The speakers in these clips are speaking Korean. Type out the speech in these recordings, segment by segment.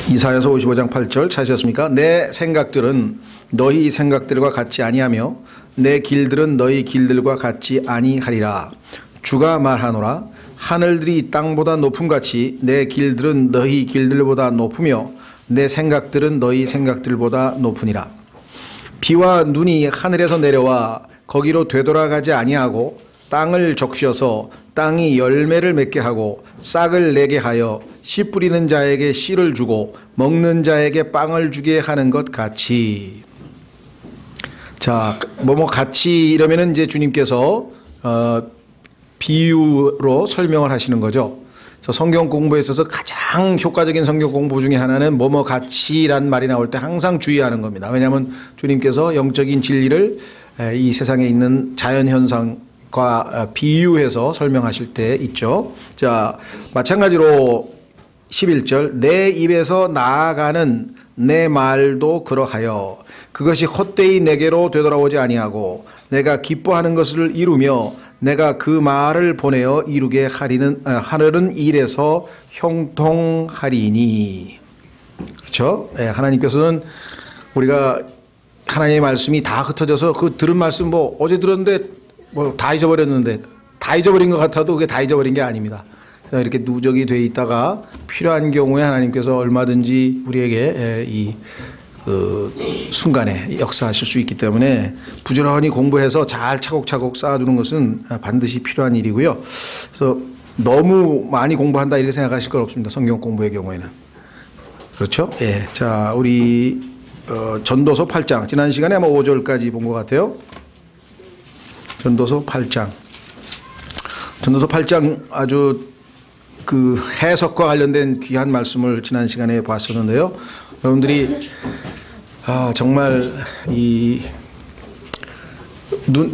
이사야서 55장 8절 찾으셨습니까? 내 생각들은 너희 생각들과 같지 아니하며 내 길들은 너희 길들과 같지 아니하리라. 주가 말하노라. 하늘들이 땅보다 높음같이 내 길들은 너희 길들보다 높으며 내 생각들은 너희 생각들보다 높으니라. 비와 눈이 하늘에서 내려와 거기로 되돌아가지 아니하고 땅을 적셔서 땅이 열매를 맺게 하고 싹을 내게 하여 씨 뿌리는 자에게 씨를 주고 먹는 자에게 빵을 주게 하는 것 같이. 자, 같이 이러면은 이제 주님께서 비유로 설명을 하시는 거죠. 그래서 성경 공부에 있어서 가장 효과적인 성경 공부 중에 하나는 같이란 말이 나올 때 항상 주의하는 겁니다. 왜냐하면 주님께서 영적인 진리를 이 세상에 있는 자연 현상과 비유해서 설명하실 때 있죠. 자, 마찬가지로 11절 내 입에서 나아가는 내 말도 그러하여 그것이 헛되이 내게로 되돌아오지 아니하고 내가 기뻐하는 것을 이루며 내가 그 말을 보내어 이루게 하려는 일에서 형통하리니. 그렇죠? 네, 하나님께서는 우리가 하나님의 말씀이 다 흩어져서 그 들은 말씀 어제 들었는데 다 잊어버렸는데 다 잊어버린 것 같아도 그게 다 잊어버린 게 아닙니다. 이렇게 누적이 돼 있다가 필요한 경우에 하나님께서 얼마든지 우리에게 이 순간에 역사하실 수 있기 때문에 부지런히 공부해서 잘 차곡차곡 쌓아두는 것은 반드시 필요한 일이고요. 그래서 너무 많이 공부한다 이렇게 생각하실 건 없습니다. 성경 공부의 경우에는. 그렇죠? 예. 자, 우리 전도서 8장 지난 시간에 아마 5절까지 본 것 같아요. 전도서 8장. 전도서 8장 아주 그 해석과 관련된 귀한 말씀을 지난 시간에 봤었는데요. 여러분들이 정말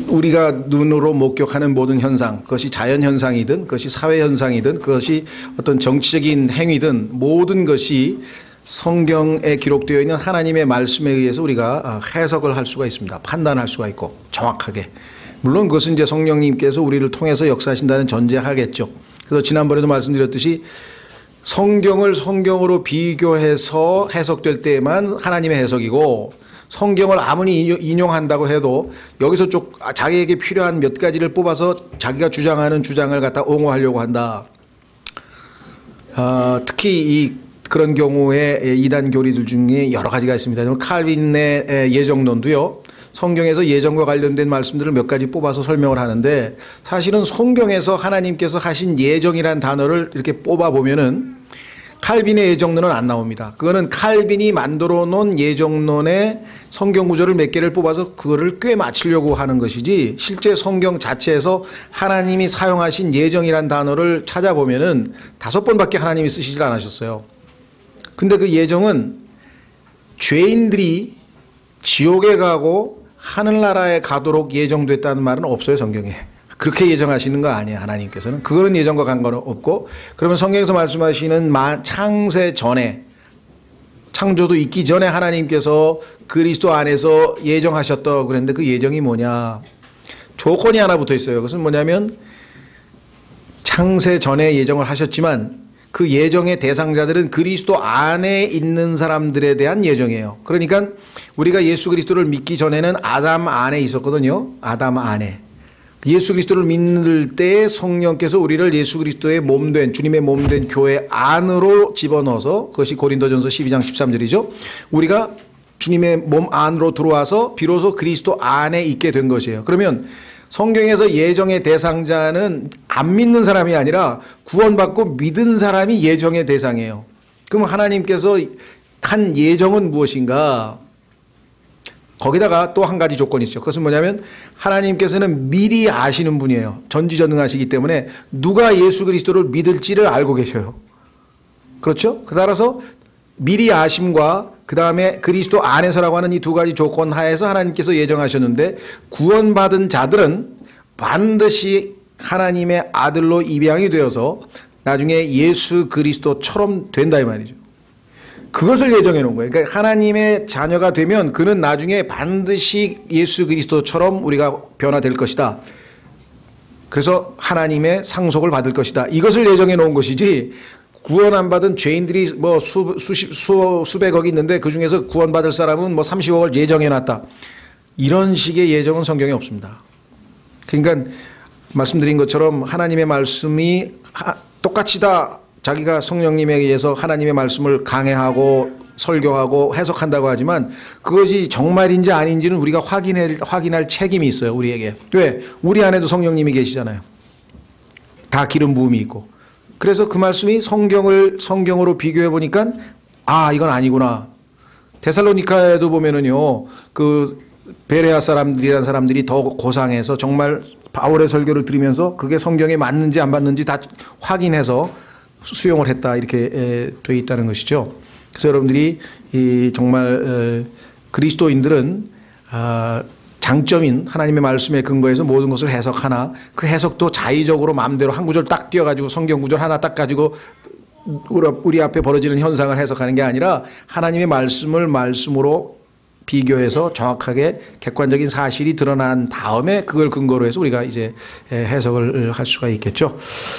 우리가 눈으로 목격하는 모든 현상, 그것이 자연 현상이든 그것이 사회 현상이든 그것이 어떤 정치적인 행위든 모든 것이 성경에 기록되어 있는 하나님의 말씀에 의해서 우리가 해석을 할 수가 있습니다. 판단할 수가 있고 정확하게. 물론 그것은 이제 성령님께서 우리를 통해서 역사하신다는 전제하겠죠. 그래서 지난번에도 말씀드렸듯이 성경을 성경으로 비교해서 해석될 때만 하나님의 해석이고 성경을 아무리 인용한다고 해도 여기서 자기에게 필요한 몇 가지를 뽑아서 자기가 주장하는 주장을 갖다 옹호하려고 한다. 특히 그런 경우에 이단 교리들 중에 여러 가지가 있습니다. 칼빈의 예정론도요. 성경에서 예정과 관련된 말씀들을 몇 가지 뽑아서 설명을 하는데 사실은 성경에서 하나님께서 하신 예정이란 단어를 이렇게 뽑아보면은 칼빈의 예정론은 안 나옵니다. 그거는 칼빈이 만들어 놓은 예정론의 성경 구절을 몇 개를 뽑아서 그거를 꽤 맞추려고 하는 것이지 실제 성경 자체에서 하나님이 사용하신 예정이란 단어를 찾아보면은 5번밖에 하나님이 쓰시질 않으셨어요. 근데 그 예정은 죄인들이 지옥에 가고 하늘나라에 가도록 예정됐다는 말은 없어요, 성경에. 그렇게 예정하시는 거 아니에요, 하나님께서는. 그거는 예정과 관계는 없고, 그러면 성경에서 말씀하시는 창세 전에, 창조도 있기 전에 하나님께서 그리스도 안에서 예정하셨다고 그랬는데 그 예정이 뭐냐? 조건이 하나 붙어 있어요. 그것은 뭐냐면 창세 전에 예정을 하셨지만 그 예정의 대상자들은 그리스도 안에 있는 사람들에 대한 예정이에요. 그러니까 우리가 예수 그리스도를 믿기 전에는 아담 안에 있었거든요. 아담 안에. 예수 그리스도를 믿을 때 성령께서 우리를 예수 그리스도의 몸된 주님의 몸된 교회 안으로 집어넣어서 그것이 고린도전서 12장 13절이죠. 우리가 주님의 몸 안으로 들어와서 비로소 그리스도 안에 있게 된 것이에요. 그러면 성경에서 예정의 대상자는 안 믿는 사람이 아니라 구원받고 믿은 사람이 예정의 대상이에요. 그럼 하나님께서 한 예정은 무엇인가? 거기다가 또 한 가지 조건이 있죠. 그것은 뭐냐면 하나님께서는 미리 아시는 분이에요. 전지전능하시기 때문에 누가 예수 그리스도를 믿을지를 알고 계셔요. 그렇죠? 따라서 미리 아심과 그 다음에 그리스도 안에서라고 하는 이 두 가지 조건 하에서 하나님께서 예정하셨는데 구원받은 자들은 반드시 하나님의 아들로 입양이 되어서 나중에 예수 그리스도처럼 된다 이 말이죠. 그것을 예정해 놓은 거예요. 그러니까 하나님의 자녀가 되면 그는 나중에 반드시 예수 그리스도처럼 우리가 변화될 것이다. 그래서 하나님의 상속을 받을 것이다. 이것을 예정해 놓은 것이지 구원 안 받은 죄인들이 뭐 수백억이 있는데 그 중에서 구원받을 사람은 뭐 30억을 예정해놨다. 이런 식의 예정은 성경에 없습니다. 그러니까 말씀드린 것처럼 하나님의 말씀이 똑같이 다 자기가 성령님에 의해서 하나님의 말씀을 강해하고 설교하고 해석한다고 하지만 그것이 정말인지 아닌지는 우리가 확인할 책임이 있어요. 우리에게. 왜? 우리 안에도 성령님이 계시잖아요. 다 기름 부음이 있고. 그래서 그 말씀이 성경으로 비교해 보니까 아, 이건 아니구나. 데살로니카에도 보면은요, 그 베레아 사람들이란 사람들이 더 고상해서 정말 바울의 설교를 들으면서 그게 성경에 맞는지 안 맞는지 다 확인해서 수용을 했다. 이렇게 돼 있다는 것이죠. 그래서 여러분들이 정말 그리스도인들은 장점인 하나님의 말씀에 근거해서 모든 것을 해석하나 그 해석도 자의적으로 마음대로 한 구절 딱 띄어가지고 성경 구절 하나 딱 가지고 우리 앞에 벌어지는 현상을 해석하는 게 아니라 하나님의 말씀을 말씀으로 비교해서 정확하게 객관적인 사실이 드러난 다음에 그걸 근거로 해서 우리가 이제 해석을 할 수가 있겠죠.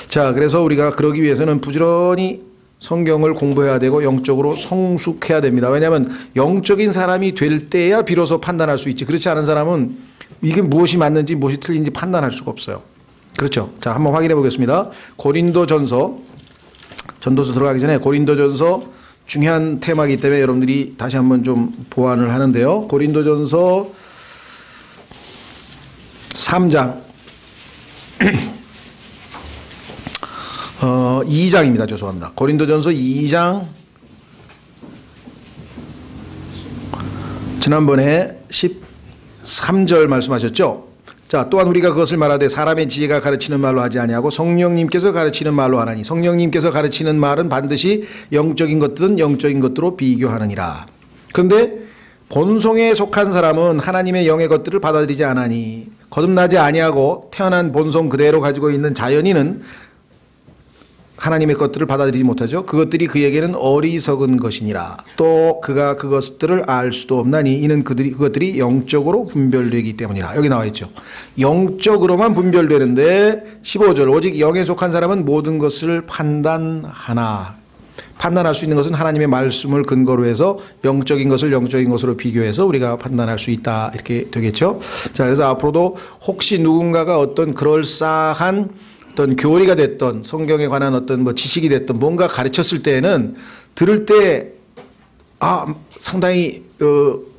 자, 그래서 우리가 그러기 위해서는 부지런히 성경을 공부해야 되고 영적으로 성숙해야 됩니다. 왜냐하면 영적인 사람이 될 때야 비로소 판단할 수 있지. 그렇지 않은 사람은 이게 무엇이 맞는지 무엇이 틀린지 판단할 수가 없어요. 그렇죠. 자, 한번 확인해 보겠습니다. 전도서 들어가기 전에 고린도전서 중요한 테마이기 때문에 여러분들이 다시 한번 좀 보완을 하는데요. 고린도전서 3장 2장입니다. 죄송합니다. 고린도전서 2장 지난번에 13절 말씀하셨죠. 자, 또한 우리가 그것을 말하되 사람의 지혜가 가르치는 말로 하지 아니하고 성령님께서 가르치는 말로 하나니 성령님께서 가르치는 말은 반드시 영적인 것들은 영적인 것들로 비교하느니라. 그런데 본성에 속한 사람은 하나님의 영의 것들을 받아들이지 않으니 거듭나지 아니하고 태어난 본성 그대로 가지고 있는 자연인은 하나님의 것들을 받아들이지 못하죠. 그것들이 그에게는 어리석은 것이니라. 또 그가 그것들을 알 수도 없나니 이는 그것들이 영적으로 분별되기 때문이라. 여기 나와 있죠. 영적으로만 분별되는데 15절 오직 영에 속한 사람은 모든 것을 판단하나. 판단할 수 있는 것은 하나님의 말씀을 근거로 해서 영적인 것을 영적인 것으로 비교해서 우리가 판단할 수 있다. 이렇게 되겠죠. 자, 그래서 앞으로도 혹시 누군가가 어떤 그럴싸한 어떤 교리가 됐던 성경에 관한 어떤 뭐 지식이 됐던 뭔가 가르쳤을 때에는 들을 때 상당히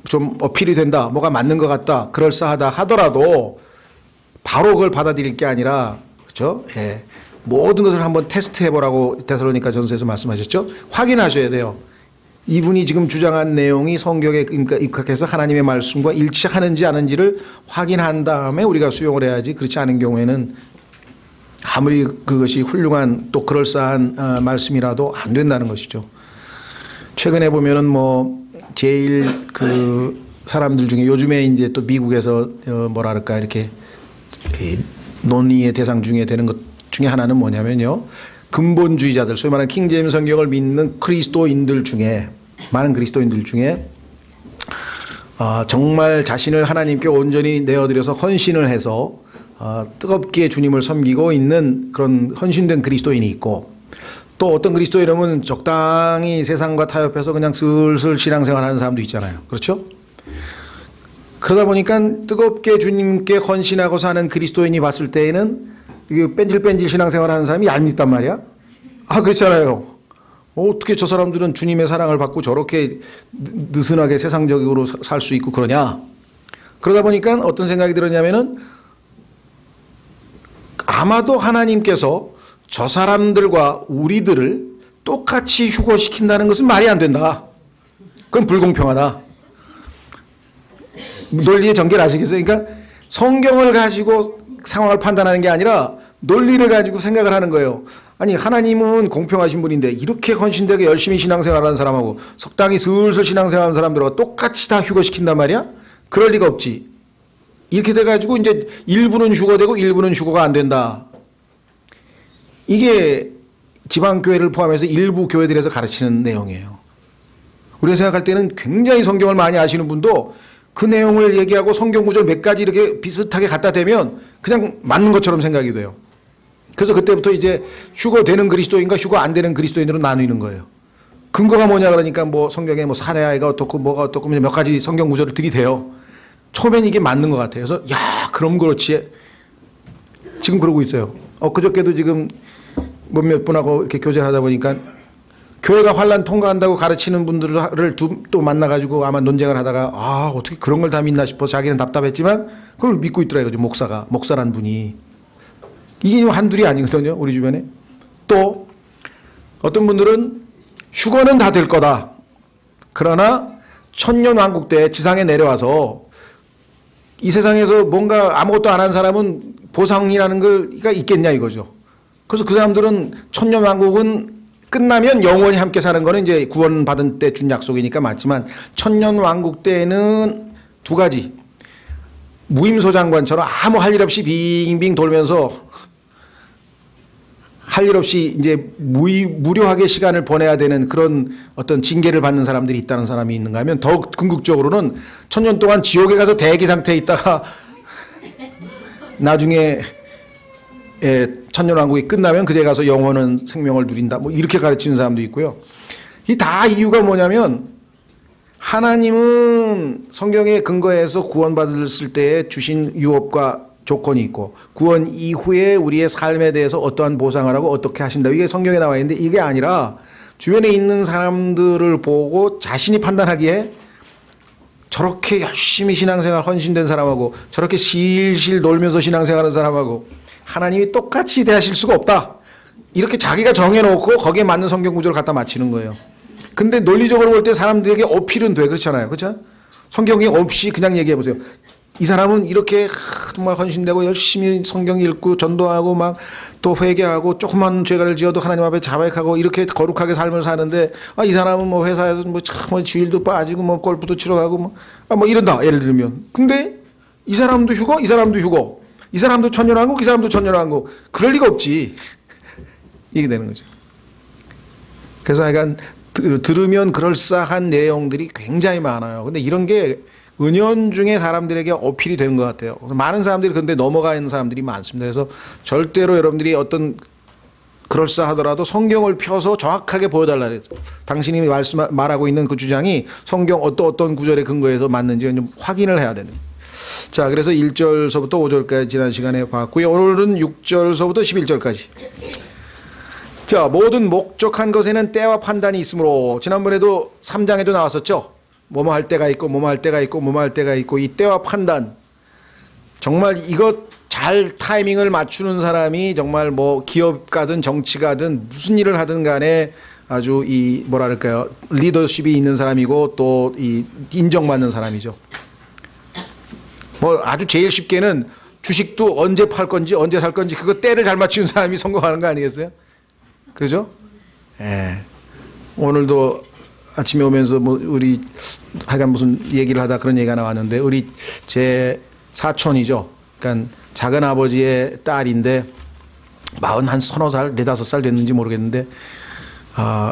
좀 어필이 된다, 뭐가 맞는 것 같다, 그럴싸하다 하더라도 바로 그걸 받아들일 게 아니라 그렇죠? 예. 모든 것을 한번 테스트해 보라고 데살로니가 전서에서 말씀하셨죠. 확인하셔야 돼요. 이분이 지금 주장한 내용이 성경에 입각해서 하나님의 말씀과 일치하는지 아닌지를 확인한 다음에 우리가 수용을 해야지, 그렇지 않은 경우에는 아무리 그것이 훌륭한 또 그럴싸한 말씀이라도 안 된다는 것이죠. 최근에 보면은 뭐 제일 그 사람들 중에 요즘에 이제 또 미국에서 뭐랄까 이렇게 논의의 대상 중에 되는 것 중에 하나는 뭐냐면요. 근본주의자들, 소위 말하는 킹제임스 성경을 믿는 그리스도인들 중에, 많은 그리스도인들 중에 정말 자신을 하나님께 온전히 내어드려서 헌신을 해서 뜨겁게 주님을 섬기고 있는 그런 헌신된 그리스도인이 있고, 또 어떤 그리스도인은 적당히 세상과 타협해서 그냥 슬슬 신앙생활 하는 사람도 있잖아요. 그렇죠? 그러다 보니까 뜨겁게 주님께 헌신하고 사는 그리스도인이 봤을 때에는 이게 뺀질뺀질 신앙생활 하는 사람이 얄밉단 말이야. 그렇잖아요. 어떻게 저 사람들은 주님의 사랑을 받고 저렇게 느슨하게 세상적으로 살 수 있고 그러냐. 그러다 보니까 어떤 생각이 들었냐면은 아마도 하나님께서 저 사람들과 우리들을 똑같이 휴거시킨다는 것은 말이 안 된다. 그건 불공평하다. 논리의 전개를 아시겠어요? 그러니까 성경을 가지고 상황을 판단하는 게 아니라 논리를 가지고 생각을 하는 거예요. 아니, 하나님은 공평하신 분인데 이렇게 헌신되게 열심히 신앙생활하는 사람하고 적당히 슬슬 신앙생활하는 사람들하고 똑같이 다 휴거시킨단 말이야? 그럴 리가 없지. 이렇게 돼가지고 이제 일부는 휴거되고 일부는 휴거가 안 된다. 이게 지방교회를 포함해서 일부 교회들에서 가르치는 내용이에요. 우리가 생각할 때는 굉장히 성경을 많이 아시는 분도 그 내용을 얘기하고 성경 구절 몇 가지 이렇게 비슷하게 갖다 대면 그냥 맞는 것처럼 생각이 돼요. 그래서 그때부터 이제 휴거 되는 그리스도인과 휴거 안 되는 그리스도인으로 나누는 거예요. 근거가 뭐냐 그러니까 뭐 성경에 뭐 사내아이가 어떻고 뭐가 어떻고 몇 가지 성경 구절을 들이대요. 처음엔 이게 맞는 것 같아요. 그래서 야 그럼 그렇지. 지금 그러고 있어요. 그저께도 지금 몇몇 분하고 이렇게 교제를 하다 보니까 교회가 환란 통과한다고 가르치는 분들을 또 만나가지고 아마 논쟁을 하다가 어떻게 그런 걸 다 믿나 싶어 자기는 답답했지만 그걸 믿고 있더라고요. 목사란 분이. 이게 한둘이 아니거든요. 우리 주변에. 또 어떤 분들은 휴거는 다 될 거다. 그러나 천년왕국 때 지상에 내려와서 이 세상에서 뭔가 아무것도 안 한 사람은 보상이라는 걸 있겠냐 이거죠. 그래서 그 사람들은 천년왕국은 끝나면 영원히 함께 사는 거는 이제 구원받은 때 준 약속이니까 맞지만 천년왕국 때는 두 가지. 무임소장관처럼 아무 할 일 없이 빙빙 돌면서 할 일 없이 이제 무료하게 시간을 보내야 되는 그런 어떤 징계를 받는 사람들이 있다는 사람이 있는가 하면 더 궁극적으로는 천년 동안 지옥에 가서 대기 상태에 있다가 나중에 천년왕국이 끝나면 그제 가서 영원한 생명을 누린다. 뭐 이렇게 가르치는 사람도 있고요. 이 다 이유가 뭐냐면 하나님은 성경에 근거해서 구원받았을 때 주신 유업과 조건이 있고 구원 이후에 우리의 삶에 대해서 어떠한 보상을 하고 어떻게 하신다. 이게 성경에 나와 있는데 이게 아니라 주변에 있는 사람들을 보고 자신이 판단하기에 저렇게 열심히 신앙생활 헌신된 사람하고 저렇게 실실 놀면서 신앙생활하는 사람하고 하나님이 똑같이 대하실 수가 없다. 이렇게 자기가 정해놓고 거기에 맞는 성경 구절을 갖다 맞히는 거예요. 근데 논리적으로 볼 때 사람들에게 어필은 돼. 그렇잖아요. 그렇죠? 성경이 없이 그냥 얘기해 보세요. 이 사람은 이렇게 정말 헌신되고 열심히 성경 읽고 전도하고 막 또 회개하고 조그만 죄를 지어도 하나님 앞에 자백하고 이렇게 거룩하게 삶을 사는데 이 사람은 뭐 회사에서 뭐 주일도 빠지고 뭐 골프도 치러 가고 뭐 이런다. 예를 들면. 근데 이 사람도 휴거, 이 사람도 휴거. 이 사람도 천년왕국, 이 사람도 천년왕국. 그럴 리가 없지. 이게 되는 거죠. 그래서 하여간 들으면 그럴싸한 내용들이 굉장히 많아요. 근데 이런 게 은연중에 사람들에게 어필이 되는 것 같아요. 많은 사람들이 근데 넘어가 있는 사람들이 많습니다. 그래서 절대로 여러분들이 어떤 그럴싸하더라도 성경을 펴서 정확하게 보여달라 그랬죠. 당신이 말하고 있는 그 주장이 성경 어떤 구절에 근거해서 맞는지 좀 확인을 해야 되는. 자, 그래서 1절서부터 5절까지 지난 시간에 봤고요. 오늘은 6절서부터 11절까지. 자, 모든 목적한 것에는 때와 판단이 있으므로 지난번에도 3장에도 나왔었죠. 뭐뭐 할 때가 있고 뭐뭐 할 때가 있고 뭐뭐 할 때가 있고 이 때와 판단. 정말 이것 잘 타이밍을 맞추는 사람이 정말 뭐 기업 가든 정치 가든 무슨 일을 하든 간에 아주 이 뭐랄까요 리더십이 있는 사람이고 또 이 인정받는 사람이죠. 뭐 아주 제일 쉽게는 주식도 언제 팔 건지 언제 살 건지 그거 때를 잘 맞추는 사람이 성공하는 거 아니겠어요? 그죠? 예. 오늘도 아침에 오면서 뭐 우리 하여간 무슨 얘기를 하다 그런 얘기가 나왔는데 우리 제 사촌이죠. 그러니까 작은 아버지의 딸인데 40살, 4-5살 됐는지 모르겠는데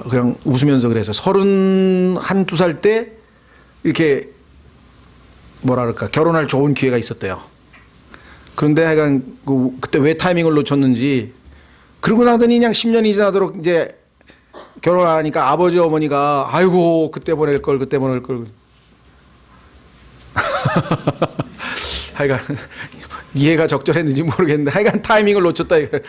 그냥 웃으면서 그래서 31-2살 때 이렇게 뭐랄까 결혼할 좋은 기회가 있었대요. 그런데 하여간 그때 왜 타이밍을 놓쳤는지 그러고 나더니 그냥 10년이 지나도록 이제 결혼하니까 아버지 어머니가 아이고 그때 보낼 걸 하여간 이해가 적절했는지 모르겠는데 하여간 타이밍을 놓쳤다. 그러니까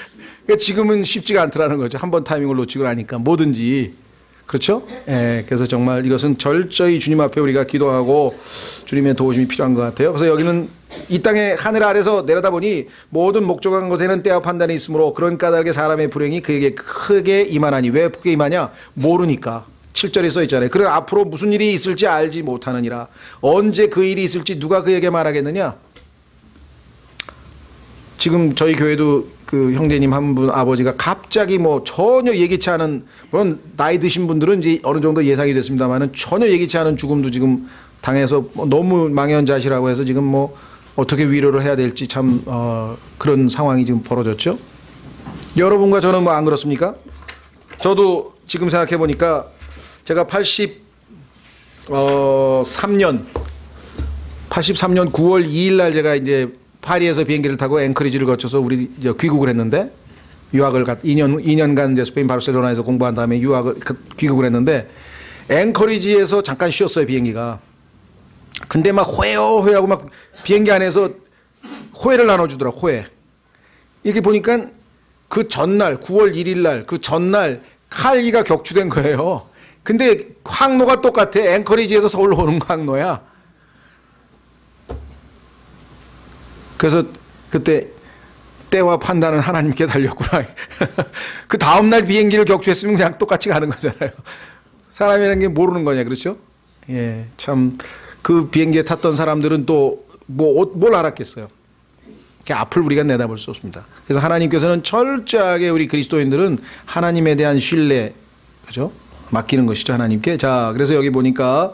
지금은 쉽지가 않더라는 거죠. 한번 타이밍을 놓치고 나니까 뭐든지. 그렇죠? 예, 그래서 정말 이것은 철저히 주님 앞에 우리가 기도하고 주님의 도우심이 필요한 것 같아요. 그래서 여기는 이 땅의 하늘 아래서 내려다보니 모든 목적한 것에는 때와 판단이 있으므로 그런 까닭에 사람의 불행이 그에게 크게 임하나니. 왜 크게 임하냐? 모르니까. 7절에 써 있잖아요. 그래 앞으로 무슨 일이 있을지 알지 못하느니라. 언제 그 일이 있을지 누가 그에게 말하겠느냐? 지금 저희 교회도 그 형제님 한 분 아버지가 갑자기 뭐 전혀 예기치 않은, 물론 나이 드신 분들은 이제 어느 정도 예상이 됐습니다만은 전혀 예기치 않은 죽음도 지금 당해서 너무 망연자실하고 해서 지금 뭐 어떻게 위로를 해야 될지 참 그런 상황이 지금 벌어졌죠. 여러분과 저는 뭐 안 그렇습니까? 저도 지금 생각해 보니까 제가 83년 9월 2일 날 제가 이제 파리에서 비행기를 타고 앵커리지를 거쳐서 우리 귀국을 했는데 유학을 2년간 이제 스페인 바르셀로나에서 공부한 다음에 귀국을 했는데 앵커리지에서 잠깐 쉬었어요, 비행기가. 근데 막 호해하고 막 비행기 안에서 호해를 나눠주더라, 호해. 이렇게 보니까 그 전날, 9월 1일 날, 그 전날 칼기가 격추된 거예요. 근데 항로가 똑같아. 앵커리지에서 서울로 오는 항로야. 그래서 그때 때와 판단은 하나님께 달렸구나. 그 다음날 비행기를 격추했으면 그냥 똑같이 가는 거잖아요. 사람이라는 게 모르는 거냐, 그렇죠? 예, 참, 그 비행기에 탔던 사람들은 또 뭘 알았겠어요. 그 앞을 우리가 내다볼 수 없습니다. 그래서 하나님께서는 철저하게 우리 그리스도인들은 하나님에 대한 신뢰, 그죠? 맡기는 것이죠, 하나님께. 자, 그래서 여기 보니까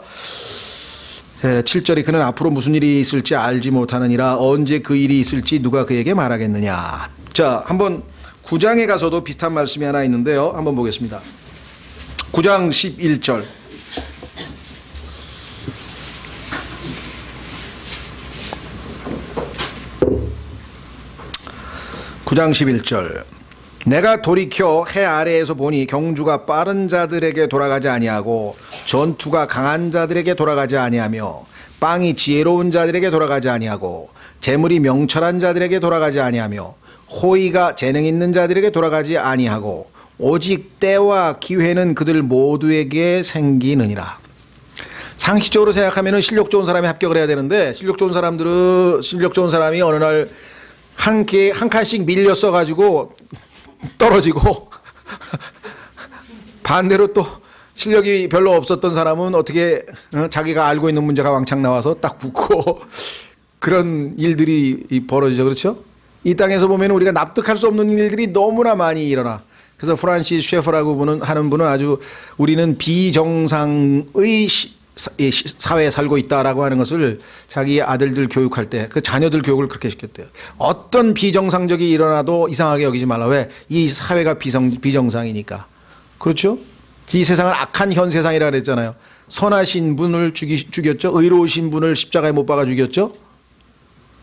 7절에 그는 앞으로 무슨 일이 있을지 알지 못하느니라 언제 그 일이 있을지 누가 그에게 말하겠느냐. 자, 한번 9장에 가서도 비슷한 말씀이 하나 있는데요. 한번 보겠습니다. 9장 11절. 9장 11절. 내가 돌이켜 해 아래에서 보니 경주가 빠른 자들에게 돌아가지 아니하고 전투가 강한 자들에게 돌아가지 아니하며 빵이 지혜로운 자들에게 돌아가지 아니하고 재물이 명철한 자들에게 돌아가지 아니하며 호의가 재능 있는 자들에게 돌아가지 아니하고 오직 때와 기회는 그들 모두에게 생기느니라. 상식적으로 생각하면 실력 좋은 사람이 합격을 해야 되는데 실력 좋은 사람이 어느 날 한 칸씩 밀렸어 가지고 떨어지고 반대로 또 실력이 별로 없었던 사람은 어떻게 자기가 알고 있는 문제가 왕창 나와서 딱 붙고 그런 일들이 벌어지죠. 그렇죠? 이 땅에서 보면 우리가 납득할 수 없는 일들이 너무나 많이 일어나. 그래서 프란시스 셰퍼라고 하는 분은 아주 우리는 비정상의 사회에 살고 있다라고 하는 것을 자기 아들들 교육할 때 그 자녀들 교육을 그렇게 시켰대요. 어떤 비정상적이 일어나도 이상하게 여기지 말라. 왜? 이 사회가 비정상이니까. 그렇죠? 이 세상은 악한 현 세상이라 그랬잖아요. 선하신 분을 죽였죠. 의로우신 분을 십자가에 못 박아 죽였죠.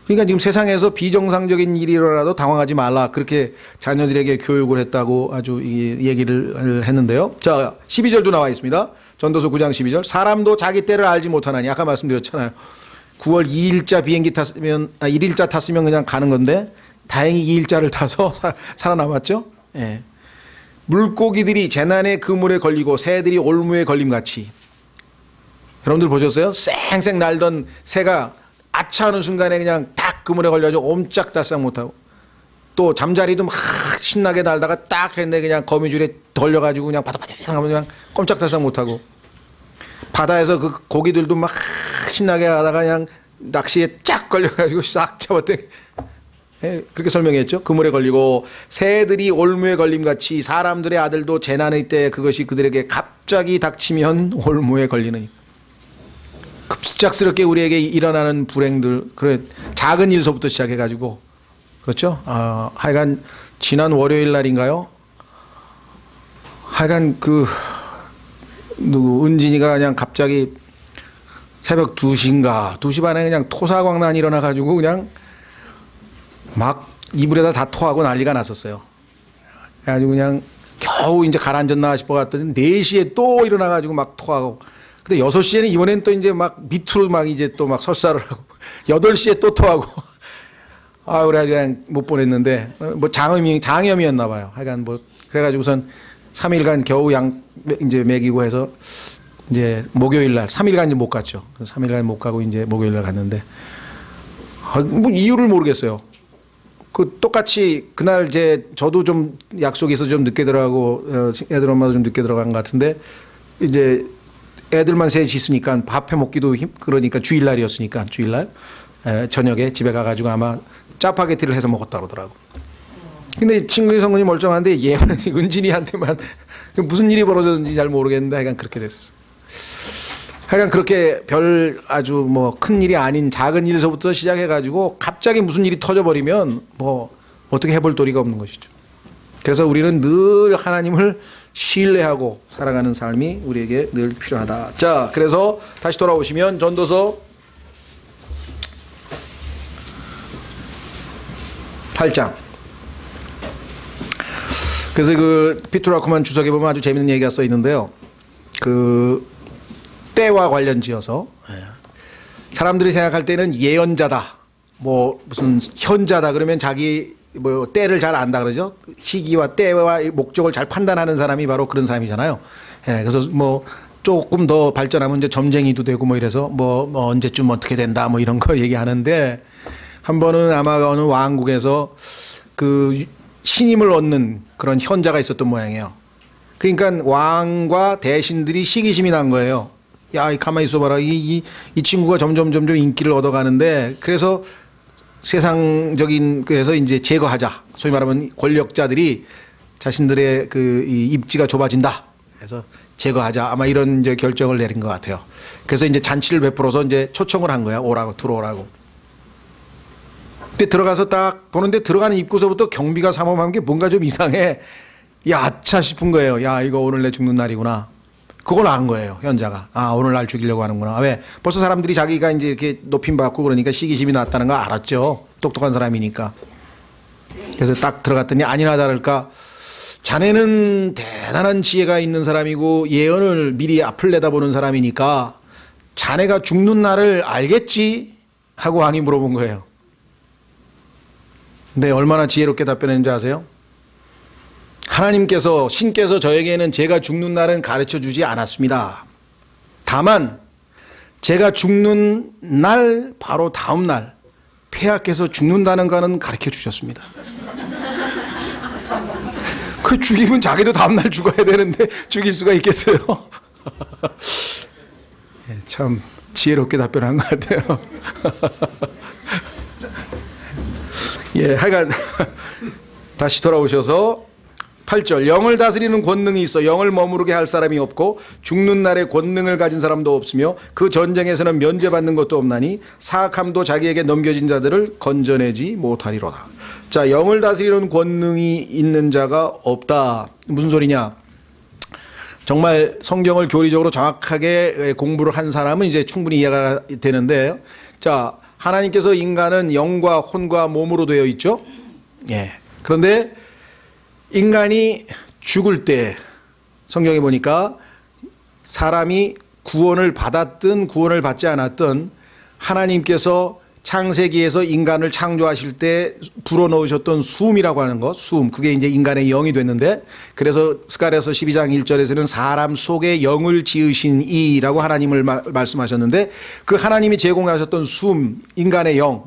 그러니까 지금 세상에서 비정상적인 일이 일어나도 당황하지 말라. 그렇게 자녀들에게 교육을 했다고 아주 얘기를 했는데요. 자, 12절도 나와 있습니다. 전도서 9장 12절. 사람도 자기 때를 알지 못하나니. 아까 말씀드렸잖아요. 9월 2일자 비행기 탔으면 1일자 탔으면 그냥 가는 건데 다행히 2일자를 타서 살아남았죠. 예. 물고기들이 재난의 그물에 걸리고 새들이 올무에 걸림같이. 여러분들 보셨어요? 쌩쌩 날던 새가 아차하는 순간에 그냥 딱 그물에 걸려가지고 옴짝달싹 못하고 또 잠자리도 막 신나게 날다가 딱 했는데 그냥 거미줄에 걸려가지고 그냥 바닥바닥 하면 그냥 꼼짝달싹 못하고 바다에서 그 고기들도 막 신나게 하다가 그냥 낚시에 쫙 걸려가지고 싹 잡았대. 그렇게 설명했죠. 그물에 걸리고 새들이 올무에 걸림같이 사람들의 아들도 재난의 때 그것이 그들에게 갑자기 닥치면 올무에 걸리는. 급작스럽게 우리에게 일어나는 불행들, 그래 작은 일서부터 시작해가지고 그렇죠. 하여간 지난 월요일 날인가요? 하여간 은진이가 그냥 갑자기 새벽 2시인가 2시 반에 그냥 토사광난이 일어나가지고 그냥 막 이불에다 다 토하고 난리가 났었어요. 그래가지고 그냥 겨우 이제 가라앉았나 싶어 갔더니 4시에 또 일어나가지고 막 토하고. 근데 6시에는 이번엔 또 이제 막 밑으로 막 이제 또 막 설사를 하고 8시에 또 토하고. 그래 그냥 못 보냈는데 뭐 장염이었나 봐요. 하여간 뭐 그래가지고선 3일간 겨우 이제 먹이고 해서 이제 목요일 날 3일간 못 갔죠. 3일간 못 가고 이제 목요일 날 갔는데 뭐 이유를 모르겠어요. 똑같이 그날 저도 좀 약속이 있어서 좀 늦게 들어가고 애들 엄마도 좀 늦게 들어간 것 같은데 이제 애들만 셋이 있으니까 밥 해 먹기도 그러니까 주일날이었으니까 주일날 저녁에 집에 가가지고 아마 짜파게티를 해서 먹었다 그러더라고. 근데 친구의 성분이 멀쩡한데 얘는 은진이한테만 무슨 일이 벌어졌는지 잘 모르겠는데 하여간 그렇게 됐어. 하여간 그렇게 별 아주 뭐 큰 일이 아닌 작은 일서부터 시작해가지고 갑자기 무슨 일이 터져버리면 뭐 어떻게 해볼 도리가 없는 것이죠. 그래서 우리는 늘 하나님을 신뢰하고 살아가는 삶이 우리에게 늘 필요하다. 자, 그래서 다시 돌아오시면 전도서 8장. 그래서 그 피터 라크만 주석에 보면 아주 재밌는 얘기가 써 있는데요. 그 때와 관련지어서 사람들이 생각할 때는 예언자다, 뭐 무슨 현자다 그러면 자기 뭐 때를 잘 안다 그러죠. 시기와 때와 목적을 잘 판단하는 사람이 바로 그런 사람이잖아요. 그래서 뭐 조금 더 발전하면 이제 점쟁이도 되고 뭐 이래서 뭐 언제쯤 어떻게 된다 뭐 이런 거 얘기하는데, 한 번은 아마 어느 왕국에서 그 신임을 얻는 그런 현자가 있었던 모양이에요. 그러니까 왕과 대신들이 시기심이 난 거예요. 야, 가만히 있어봐라. 이 친구가 점점 인기를 얻어가는데, 그래서 세상적인, 그래서 이제 제거하자. 소위 말하면 권력자들이 자신들의 이 입지가 좁아진다. 그래서 제거하자. 아마 이런 이제 결정을 내린 것 같아요. 그래서 이제 잔치를 베풀어서 이제 초청을 한 거야. 오라고, 들어오라고. 근데 들어가서 딱 보는데 들어가는 입구서부터 경비가 삼엄한 게 뭔가 좀 이상해. 야차 싶은 거예요. 야, 이거 오늘 내 죽는 날이구나. 그걸 안 거예요, 현자가. 아, 오늘 날 죽이려고 하는구나. 왜? 벌써 사람들이 자기가 이제 이렇게 높임 받고 그러니까 시기심이 났다는 거 알았죠. 똑똑한 사람이니까. 그래서 딱 들어갔더니 아니나 다를까, 자네는 대단한 지혜가 있는 사람이고 예언을 미리 앞을 내다보는 사람이니까 자네가 죽는 날을 알겠지? 하고 왕이 물어본 거예요. 근데 얼마나 지혜롭게 답변했는지 아세요? 하나님께서, 신께서 저에게는 제가 죽는 날은 가르쳐 주지 않았습니다. 다만 제가 죽는 날 바로 다음 날 폐하께서 죽는다는 거는 가르쳐 주셨습니다. 그 죽이면 자기도 다음 날 죽어야 되는데 죽일 수가 있겠어요? 참 지혜롭게 답변한 것 같아요. 예, 하여간 다시 돌아오셔서 8절, 영을 다스리는 권능이 있어 영을 머무르게 할 사람이 없고 죽는 날에 권능을 가진 사람도 없으며 그 전쟁에서는 면제받는 것도 없나니 사악함도 자기에게 넘겨진 자들을 건져내지 못하리로다. 자, 영을 다스리는 권능이 있는 자가 없다. 무슨 소리냐? 정말 성경을 교리적으로 정확하게 공부를 한 사람은 이제 충분히 이해가 되는데, 자, 하나님께서 인간은 영과 혼과 몸으로 되어 있죠. 예. 그런데 인간이 죽을 때 성경에 보니까 사람이 구원을 받았든 구원을 받지 않았든 하나님께서 창세기에서 인간을 창조하실 때 불어넣으셨던 숨이라고 하는 것, 숨, 그게 이제 인간의 영이 됐는데, 그래서 스가랴서 12장 1절에서는 사람 속에 영을 지으신 이라고 하나님을 말씀하셨는데, 그 하나님이 제공하셨던 숨, 인간의 영,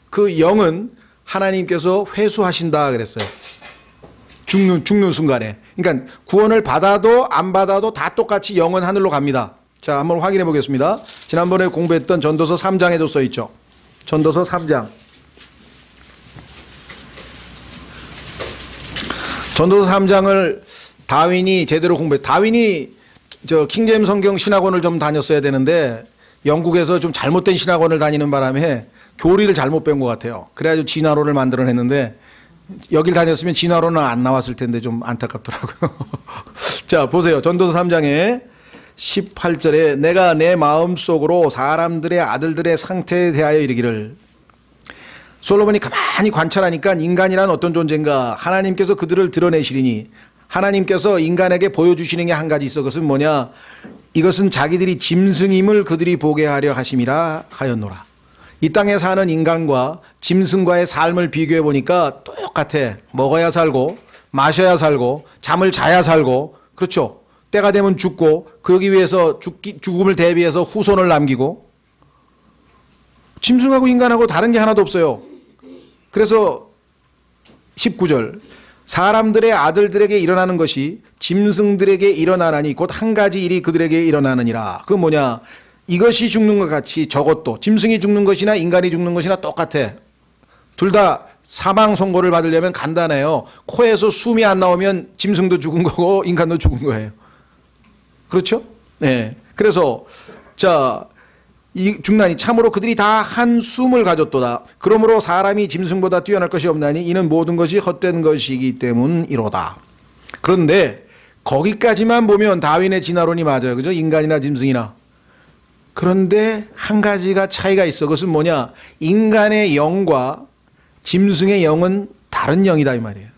그 영은 하나님께서 회수하신다 그랬어요. 죽는 순간에. 그러니까 구원을 받아도 안 받아도 다 똑같이 영은 하늘로 갑니다. 자, 한번 확인해 보겠습니다. 지난번에 공부했던 전도서 3장에도 써 있죠. 전도서 3장. 전도서 3장을 다윈이 제대로 다윈이 저 킹제임 성경 신학원을 좀 다녔어야 되는데 영국에서 좀 잘못된 신학원을 다니는 바람에 교리를 잘못 배운 것 같아요. 그래가지고 진화론을 만들어냈는데 여길 다녔으면 진화론은 안 나왔을 텐데 좀 안타깝더라고요. 자, 보세요. 전도서 3장에 18절에 내가 내 마음속으로 사람들의 아들들의 상태에 대하여 이르기를. 솔로몬이 가만히 관찰하니까 인간이란 어떤 존재인가, 하나님께서 그들을 드러내시리니, 하나님께서 인간에게 보여주시는 게 한 가지 있어. 그것은 뭐냐? 이것은 자기들이 짐승임을 그들이 보게 하려 하심이라 하였노라. 이 땅에 사는 인간과 짐승과의 삶을 비교해 보니까 똑같아. 먹어야 살고 마셔야 살고 잠을 자야 살고, 그렇죠? 때가 되면 죽고, 그러기 위해서 죽음을 대비해서 후손을 남기고, 짐승하고 인간하고 다른 게 하나도 없어요. 그래서 19절, 사람들의 아들들에게 일어나는 것이 짐승들에게 일어나나니 곧 한 가지 일이 그들에게 일어나느니라. 그건 뭐냐? 이것이 죽는 것 같이 저것도, 짐승이 죽는 것이나 인간이 죽는 것이나 똑같아. 둘 다 사망 선고를 받으려면 간단해요. 코에서 숨이 안 나오면 짐승도 죽은 거고 인간도 죽은 거예요. 그렇죠? 네. 그래서 자, 이 중난이 참으로 그들이 다 한 숨을 가졌도다. 그러므로 사람이 짐승보다 뛰어날 것이 없나니 이는 모든 것이 헛된 것이기 때문이로다. 그런데 거기까지만 보면 다윈의 진화론이 맞아요. 그죠? 인간이나 짐승이나. 그런데 한 가지가 차이가 있어. 그것은 뭐냐? 인간의 영과 짐승의 영은 다른 영이다 이 말이에요.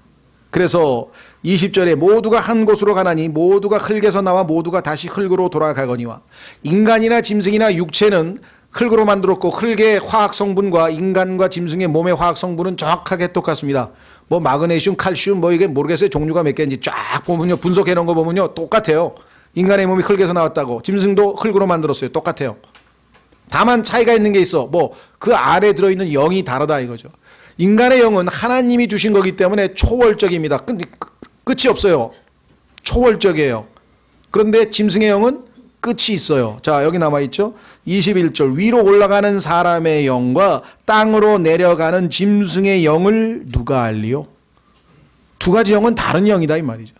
그래서 20절에 모두가 한 곳으로 가나니 모두가 흙에서 나와 모두가 다시 흙으로 돌아가거니와 인간이나 짐승이나 육체는 흙으로 만들었고 흙의 화학 성분과 인간과 짐승의 몸의 화학 성분은 정확하게 똑같습니다. 뭐 마그네슘, 칼슘 뭐 이게 모르겠어요. 종류가 몇 개인지 쫙 보면요. 분석해 놓은 거 보면요. 똑같아요. 인간의 몸이 흙에서 나왔다고. 짐승도 흙으로 만들었어요. 똑같아요. 다만 차이가 있는 게 있어. 뭐 그 안에 들어있는 영이 다르다 이거죠. 인간의 영은 하나님이 주신 거기 때문에 초월적입니다. 끝이 없어요. 초월적이에요. 그런데 짐승의 영은 끝이 있어요. 자, 여기 남아있죠. 21절 위로 올라가는 사람의 영과 땅으로 내려가는 짐승의 영을 누가 알리요? 두 가지 영은 다른 영이다 이 말이죠.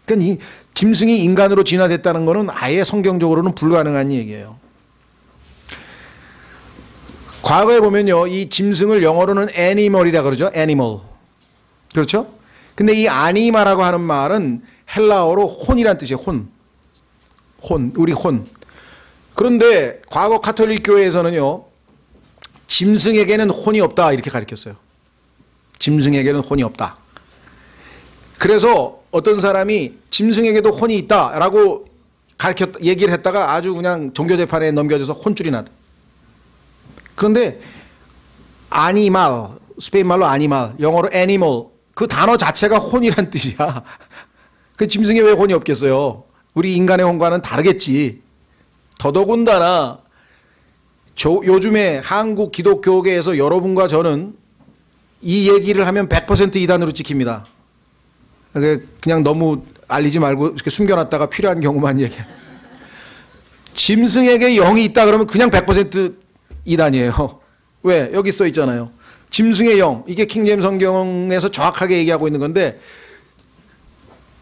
그러니까 이 짐승이 인간으로 진화됐다는 것은 아예 성경적으로는 불가능한 얘기예요. 과거에 보면요, 이 짐승을 영어로는 애니멀이라 그러죠. 애니멀. 그렇죠? 근데 이 아니마라고 하는 말은 헬라어로 혼이란 뜻이에요. 혼, 우리 혼. 그런데 과거 가톨릭 교회에서는요, 짐승에게는 혼이 없다 이렇게 가르쳤어요. 짐승에게는 혼이 없다. 그래서 어떤 사람이 짐승에게도 혼이 있다라고 얘기를 했다가 아주 그냥 종교재판에 넘겨져서 혼쭐이 나다. 그런데 아니말, 스페인 말로 아니말, 영어로 애니멀, 그 단어 자체가 혼이란 뜻이야. 그 짐승에 왜 혼이 없겠어요? 우리 인간의 혼과는 다르겠지. 더더군다나 요즘에 한국 기독교계에서 여러분과 저는 이 얘기를 하면 100% 이단으로 찍힙니다. 그냥 너무 알리지 말고 이렇게 숨겨놨다가 필요한 경우만 얘기해. 짐승에게 영이 있다 그러면 그냥 100% 이단이에요. 왜? 여기 써 있잖아요. 짐승의 영. 이게 킹제임스 성경에서 정확하게 얘기하고 있는 건데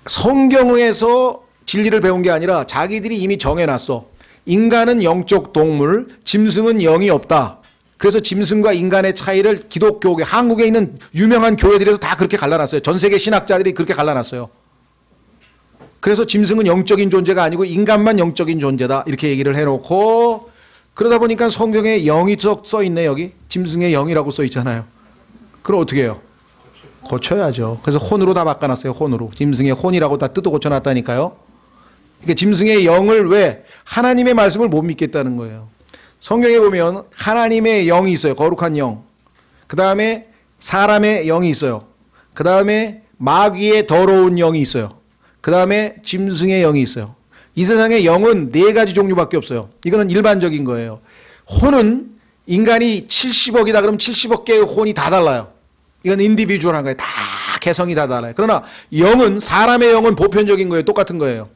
성경에서 진리를 배운 게 아니라 자기들이 이미 정해놨어. 인간은 영적 동물, 짐승은 영이 없다. 그래서 짐승과 인간의 차이를 기독교계, 한국에 있는 유명한 교회들에서 다 그렇게 갈라놨어요. 전 세계 신학자들이 그렇게 갈라놨어요. 그래서 짐승은 영적인 존재가 아니고 인간만 영적인 존재다. 이렇게 얘기를 해놓고 그러다 보니까 성경에 영이 써 있네. 여기 짐승의 영이라고 써 있잖아요. 그럼 어떻게 해요? 고쳐야죠. 그래서 혼으로 다 바꿔놨어요. 혼으로. 짐승의 혼이라고 다 뜯어 고쳐놨다니까요. 그러니까 짐승의 영을 왜? 하나님의 말씀을 못 믿겠다는 거예요. 성경에 보면 하나님의 영이 있어요. 거룩한 영. 그 다음에 사람의 영이 있어요. 그 다음에 마귀의 더러운 영이 있어요. 그 다음에 짐승의 영이 있어요. 이 세상에 영은 4가지 종류밖에 없어요. 이거는 일반적인 거예요. 혼은 인간이 70억이다 그러면 70억 개의 혼이 다 달라요. 이건 인디비주얼한 거예요. 다 개성이 다 달라요. 그러나 영은 사람의 영은 보편적인 거예요. 똑같은 거예요.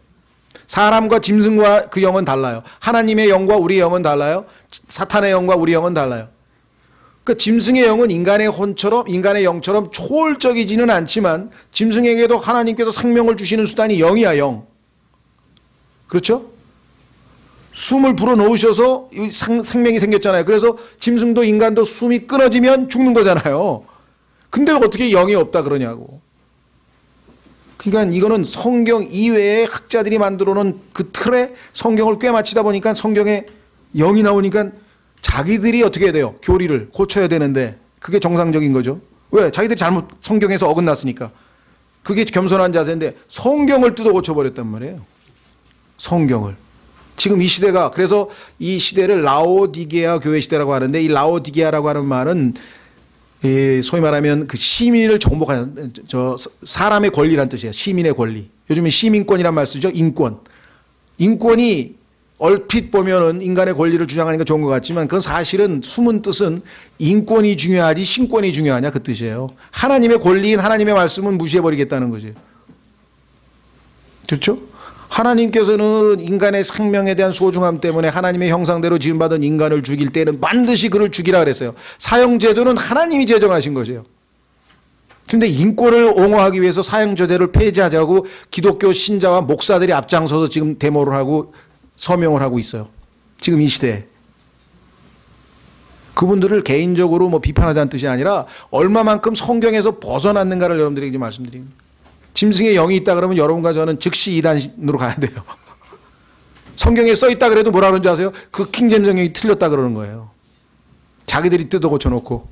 사람과 짐승과 그 영은 달라요. 하나님의 영과 우리의 영은 달라요. 사탄의 영과 우리 영은 달라요. 그러니까 짐승의 영은 인간의 혼처럼 인간의 영처럼 초월적이지는 않지만 짐승에게도 하나님께서 생명을 주시는 수단이 영이야. 영. 그렇죠? 숨을 불어넣으셔서 생명이 생겼잖아요. 그래서 짐승도 인간도 숨이 끊어지면 죽는 거잖아요. 근데 어떻게 영이 없다 그러냐고. 그러니까 이거는 성경 이외의 학자들이 만들어 놓은 그 틀에 성경을 꿰맞히다 보니까 성경에 영이 나오니까 자기들이 어떻게 해야 돼요? 교리를 고쳐야 되는데 그게 정상적인 거죠. 왜? 자기들이 잘못 성경에서 어긋났으니까. 그게 겸손한 자세인데 성경을 뜯어 고쳐버렸단 말이에요. 성경을. 지금 이 시대가 그래서 이 시대를 라오디게아 교회 시대라고 하는데 이 라오디게아라고 하는 말은 소위 말하면 그 시민을 정복하는 사람의 권리란 뜻이에요. 시민의 권리. 요즘에 시민권이란 말 쓰죠. 인권. 인권이 얼핏 보면은 인간의 권리를 주장하니까 좋은 것 같지만 그건 사실은 숨은 뜻은 인권이 중요하지 신권이 중요하냐 그 뜻이에요. 하나님의 권리인 하나님의 말씀은 무시해버리겠다는 거죠. 그렇죠? 하나님께서는 인간의 생명에 대한 소중함 때문에 하나님의 형상대로 지음받은 인간을 죽일 때는 반드시 그를 죽이라 그랬어요. 사형제도는 하나님이 제정하신 거죠. 그런데 인권을 옹호하기 위해서 사형제도를 폐지하자고 기독교 신자와 목사들이 앞장서서 지금 데모를 하고 서명을 하고 있어요. 지금 이 시대에. 그분들을 개인적으로 뭐 비판하자는 뜻이 아니라 얼마만큼 성경에서 벗어났는가를 여러분들에게 말씀드립니다. 짐승의 영이 있다 그러면 여러분과 저는 즉시 이단으로 가야 돼요. 성경에 써 있다 그래도 뭐라 그러는지 아세요? 그 킹제임스 성경이 틀렸다 그러는 거예요. 자기들이 뜯어 고쳐놓고.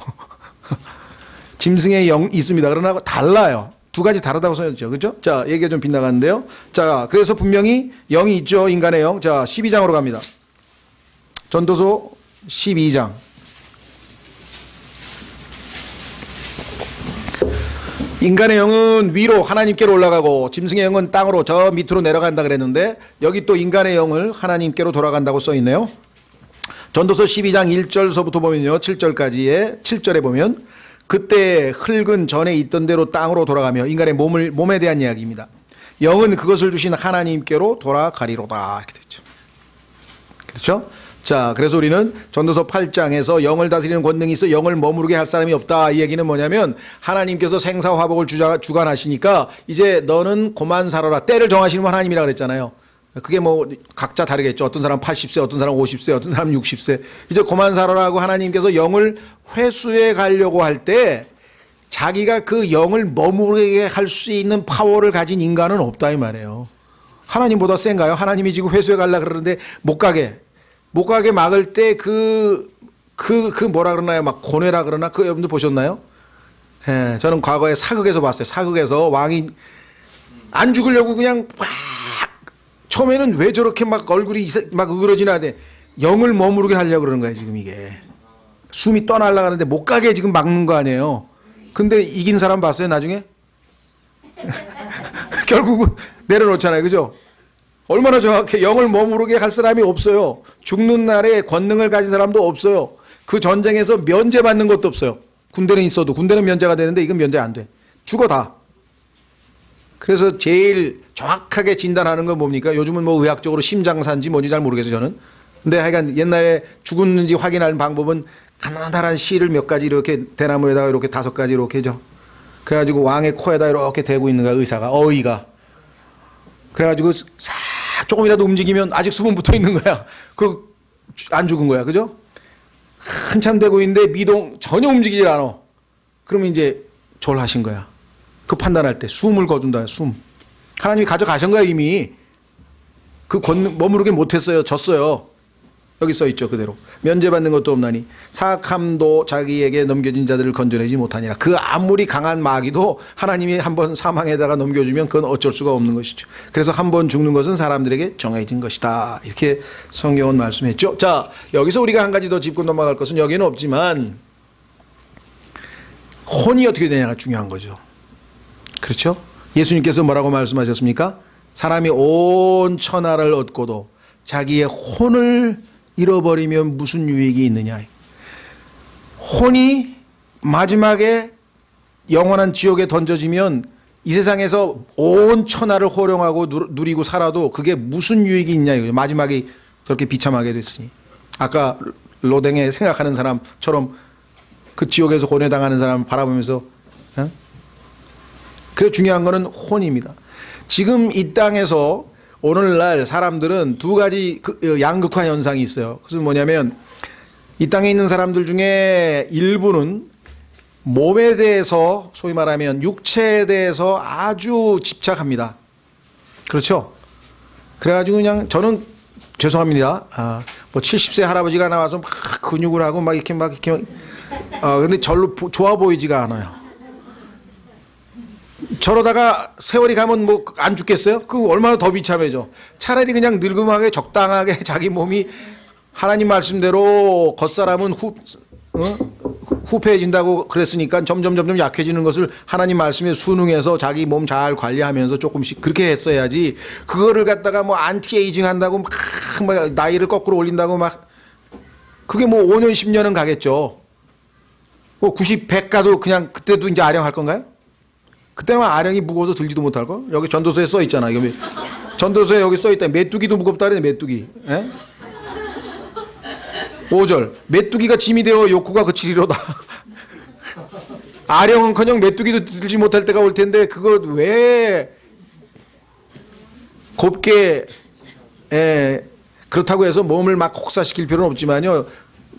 짐승의 영 있습니다. 그러나 달라요. 두 가지 다르다고 써있죠. 그죠? 자, 얘기가 좀 빗나가는데요. 자, 그래서 분명히 영이 있죠. 인간의 영. 자, 12장으로 갑니다. 전도서 12장. 인간의 영은 위로 하나님께로 올라가고 짐승의 영은 땅으로 저 밑으로 내려간다 그랬는데 여기 또 인간의 영을 하나님께로 돌아간다고 써있네요. 전도서 12장 1절서부터 보면요. 7절에 보면 그때 흙은 전에 있던 대로 땅으로 돌아가며 인간의 몸에 대한 이야기입니다. 영은 그것을 주신 하나님께로 돌아가리로다. 이렇게 됐죠. 그렇죠? 자, 그래서 우리는 전도서 8장에서 영을 다스리는 권능이 있어 영을 머무르게 할 사람이 없다. 이 얘기는 뭐냐면 하나님께서 생사화복을 주관하시니까 이제 너는 고만 살아라. 때를 정하시는 분 하나님이라 그랬잖아요. 그게 뭐 각자 다르겠죠. 어떤 사람 80세, 어떤 사람 50세, 어떤 사람 60세. 이제 고만 살아라고 하나님께서 영을 회수해 가려고 할 때 자기가 그 영을 머무르게 할 수 있는 파워를 가진 인간은 없다 이 말이에요. 하나님보다 센가요? 하나님이 지금 회수해 가려고 그러는데 못 가게 막을 때 뭐라 그러나요? 막 고뇌라 그러나? 그 여러분들 보셨나요? 예, 저는 과거에 사극에서 봤어요. 사극에서 왕이 안 죽으려고 그냥 막 처음에는 왜 저렇게 막 얼굴이 막 으그러지나 돼. 영을 머무르게 하려고 그러는 거예요, 지금 이게. 숨이 떠나려고 하는데 못 가게 지금 막는 거 아니에요. 근데 이긴 사람 봤어요, 나중에? 결국은 내려놓잖아요, 그죠? 얼마나 정확해. 영을 머무르게 할 사람이 없어요. 죽는 날에 권능을 가진 사람도 없어요. 그 전쟁에서 면제받는 것도 없어요. 군대는 있어도 군대는 면제가 되는데 이건 면제 안 돼. 죽어 다. 그래서 제일 정확하게 진단하는 건 뭡니까? 요즘은 뭐 의학적으로 심장사인지 뭔지 잘 모르겠어요, 저는. 근데 하여간 옛날에 죽었는지 확인하는 방법은 가느다란 실을 몇 가지 이렇게 대나무에다가 이렇게 5가지 이렇게 죠. 그래가지고 왕의 코에다 이렇게 대고 있는 거야, 의사가. 어의가. 그래가지고 조금이라도 움직이면 아직 수분 붙어 있는 거야. 그 안 죽은 거야, 그죠? 한참 되고 있는데 미동 전혀 움직이질 않아. 그러면 이제 졸하신 거야. 그 판단할 때 숨을 거둔다. 숨. 하나님이 가져가신 거야 이미. 그 권능 머무르게 못했어요. 졌어요. 여기 써 있죠 그대로. 면제받는 것도 없나니 사악함도 자기에게 넘겨진 자들을 건져내지 못하니라. 그 아무리 강한 마귀도 하나님이 한번 사망에다가 넘겨주면 그건 어쩔 수가 없는 것이죠. 그래서 한번 죽는 것은 사람들에게 정해진 것이다. 이렇게 성경은 말씀했죠. 자, 여기서 우리가 한 가지 더 짚고 넘어갈 것은 여기는 없지만 혼이 어떻게 되냐가 중요한 거죠. 그렇죠? 예수님께서 뭐라고 말씀하셨습니까? 사람이 온 천하를 얻고도 자기의 혼을 잃어버리면 무슨 유익이 있느냐. 혼이 마지막에 영원한 지옥에 던져지면 이 세상에서 온 천하를 호령하고 누리고 살아도 그게 무슨 유익이 있냐 이거죠. 마지막에 저렇게 비참하게 됐으니. 아까 로댕에 생각하는 사람처럼 그 지옥에서 고뇌당하는 사람을 바라보면서 그래서 중요한 거는 혼입니다. 지금 이 땅에서 오늘날 사람들은 두 가지 양극화 현상이 있어요. 그것은 뭐냐면 이 땅에 있는 사람들 중에 일부는 몸에 대해서 소위 말하면 육체에 대해서 아주 집착합니다. 그렇죠? 그래가지고 그냥 저는 죄송합니다. 뭐 70세 할아버지가 나와서 막 근육을 하고 막 이렇게 근데 절로 좋아 보이지가 않아요. 저러다가 세월이 가면 뭐 안 죽겠어요? 그 얼마나 더 비참해져. 차라리 그냥 늙음하게 적당하게 자기 몸이 하나님 말씀대로 겉사람은 후패해진다고 그랬으니까 점점 약해지는 것을 하나님 말씀에 순응해서 자기 몸 잘 관리하면서 조금씩 그렇게 했어야지. 그거를 갖다가 뭐 안티에이징 한다고 막 나이를 거꾸로 올린다고 막 그게 뭐 5년 10년은 가겠죠. 뭐 90, 100 가도 그냥 그때도 이제 아령할 건가요? 그때는 아령이 무거워서 들지도 못할 거? 여기 전도서에 써 있잖아. 전도서에 여기 써 있다. 메뚜기도 무겁다 그래, 메뚜기. 에? 5절. 메뚜기가 짐이 되어 욕구가 그치리로다. 아령은커녕 메뚜기도 들지 못할 때가 올 텐데 그거 왜 곱게 그렇다고 해서 몸을 막 혹사시킬 필요는 없지만요.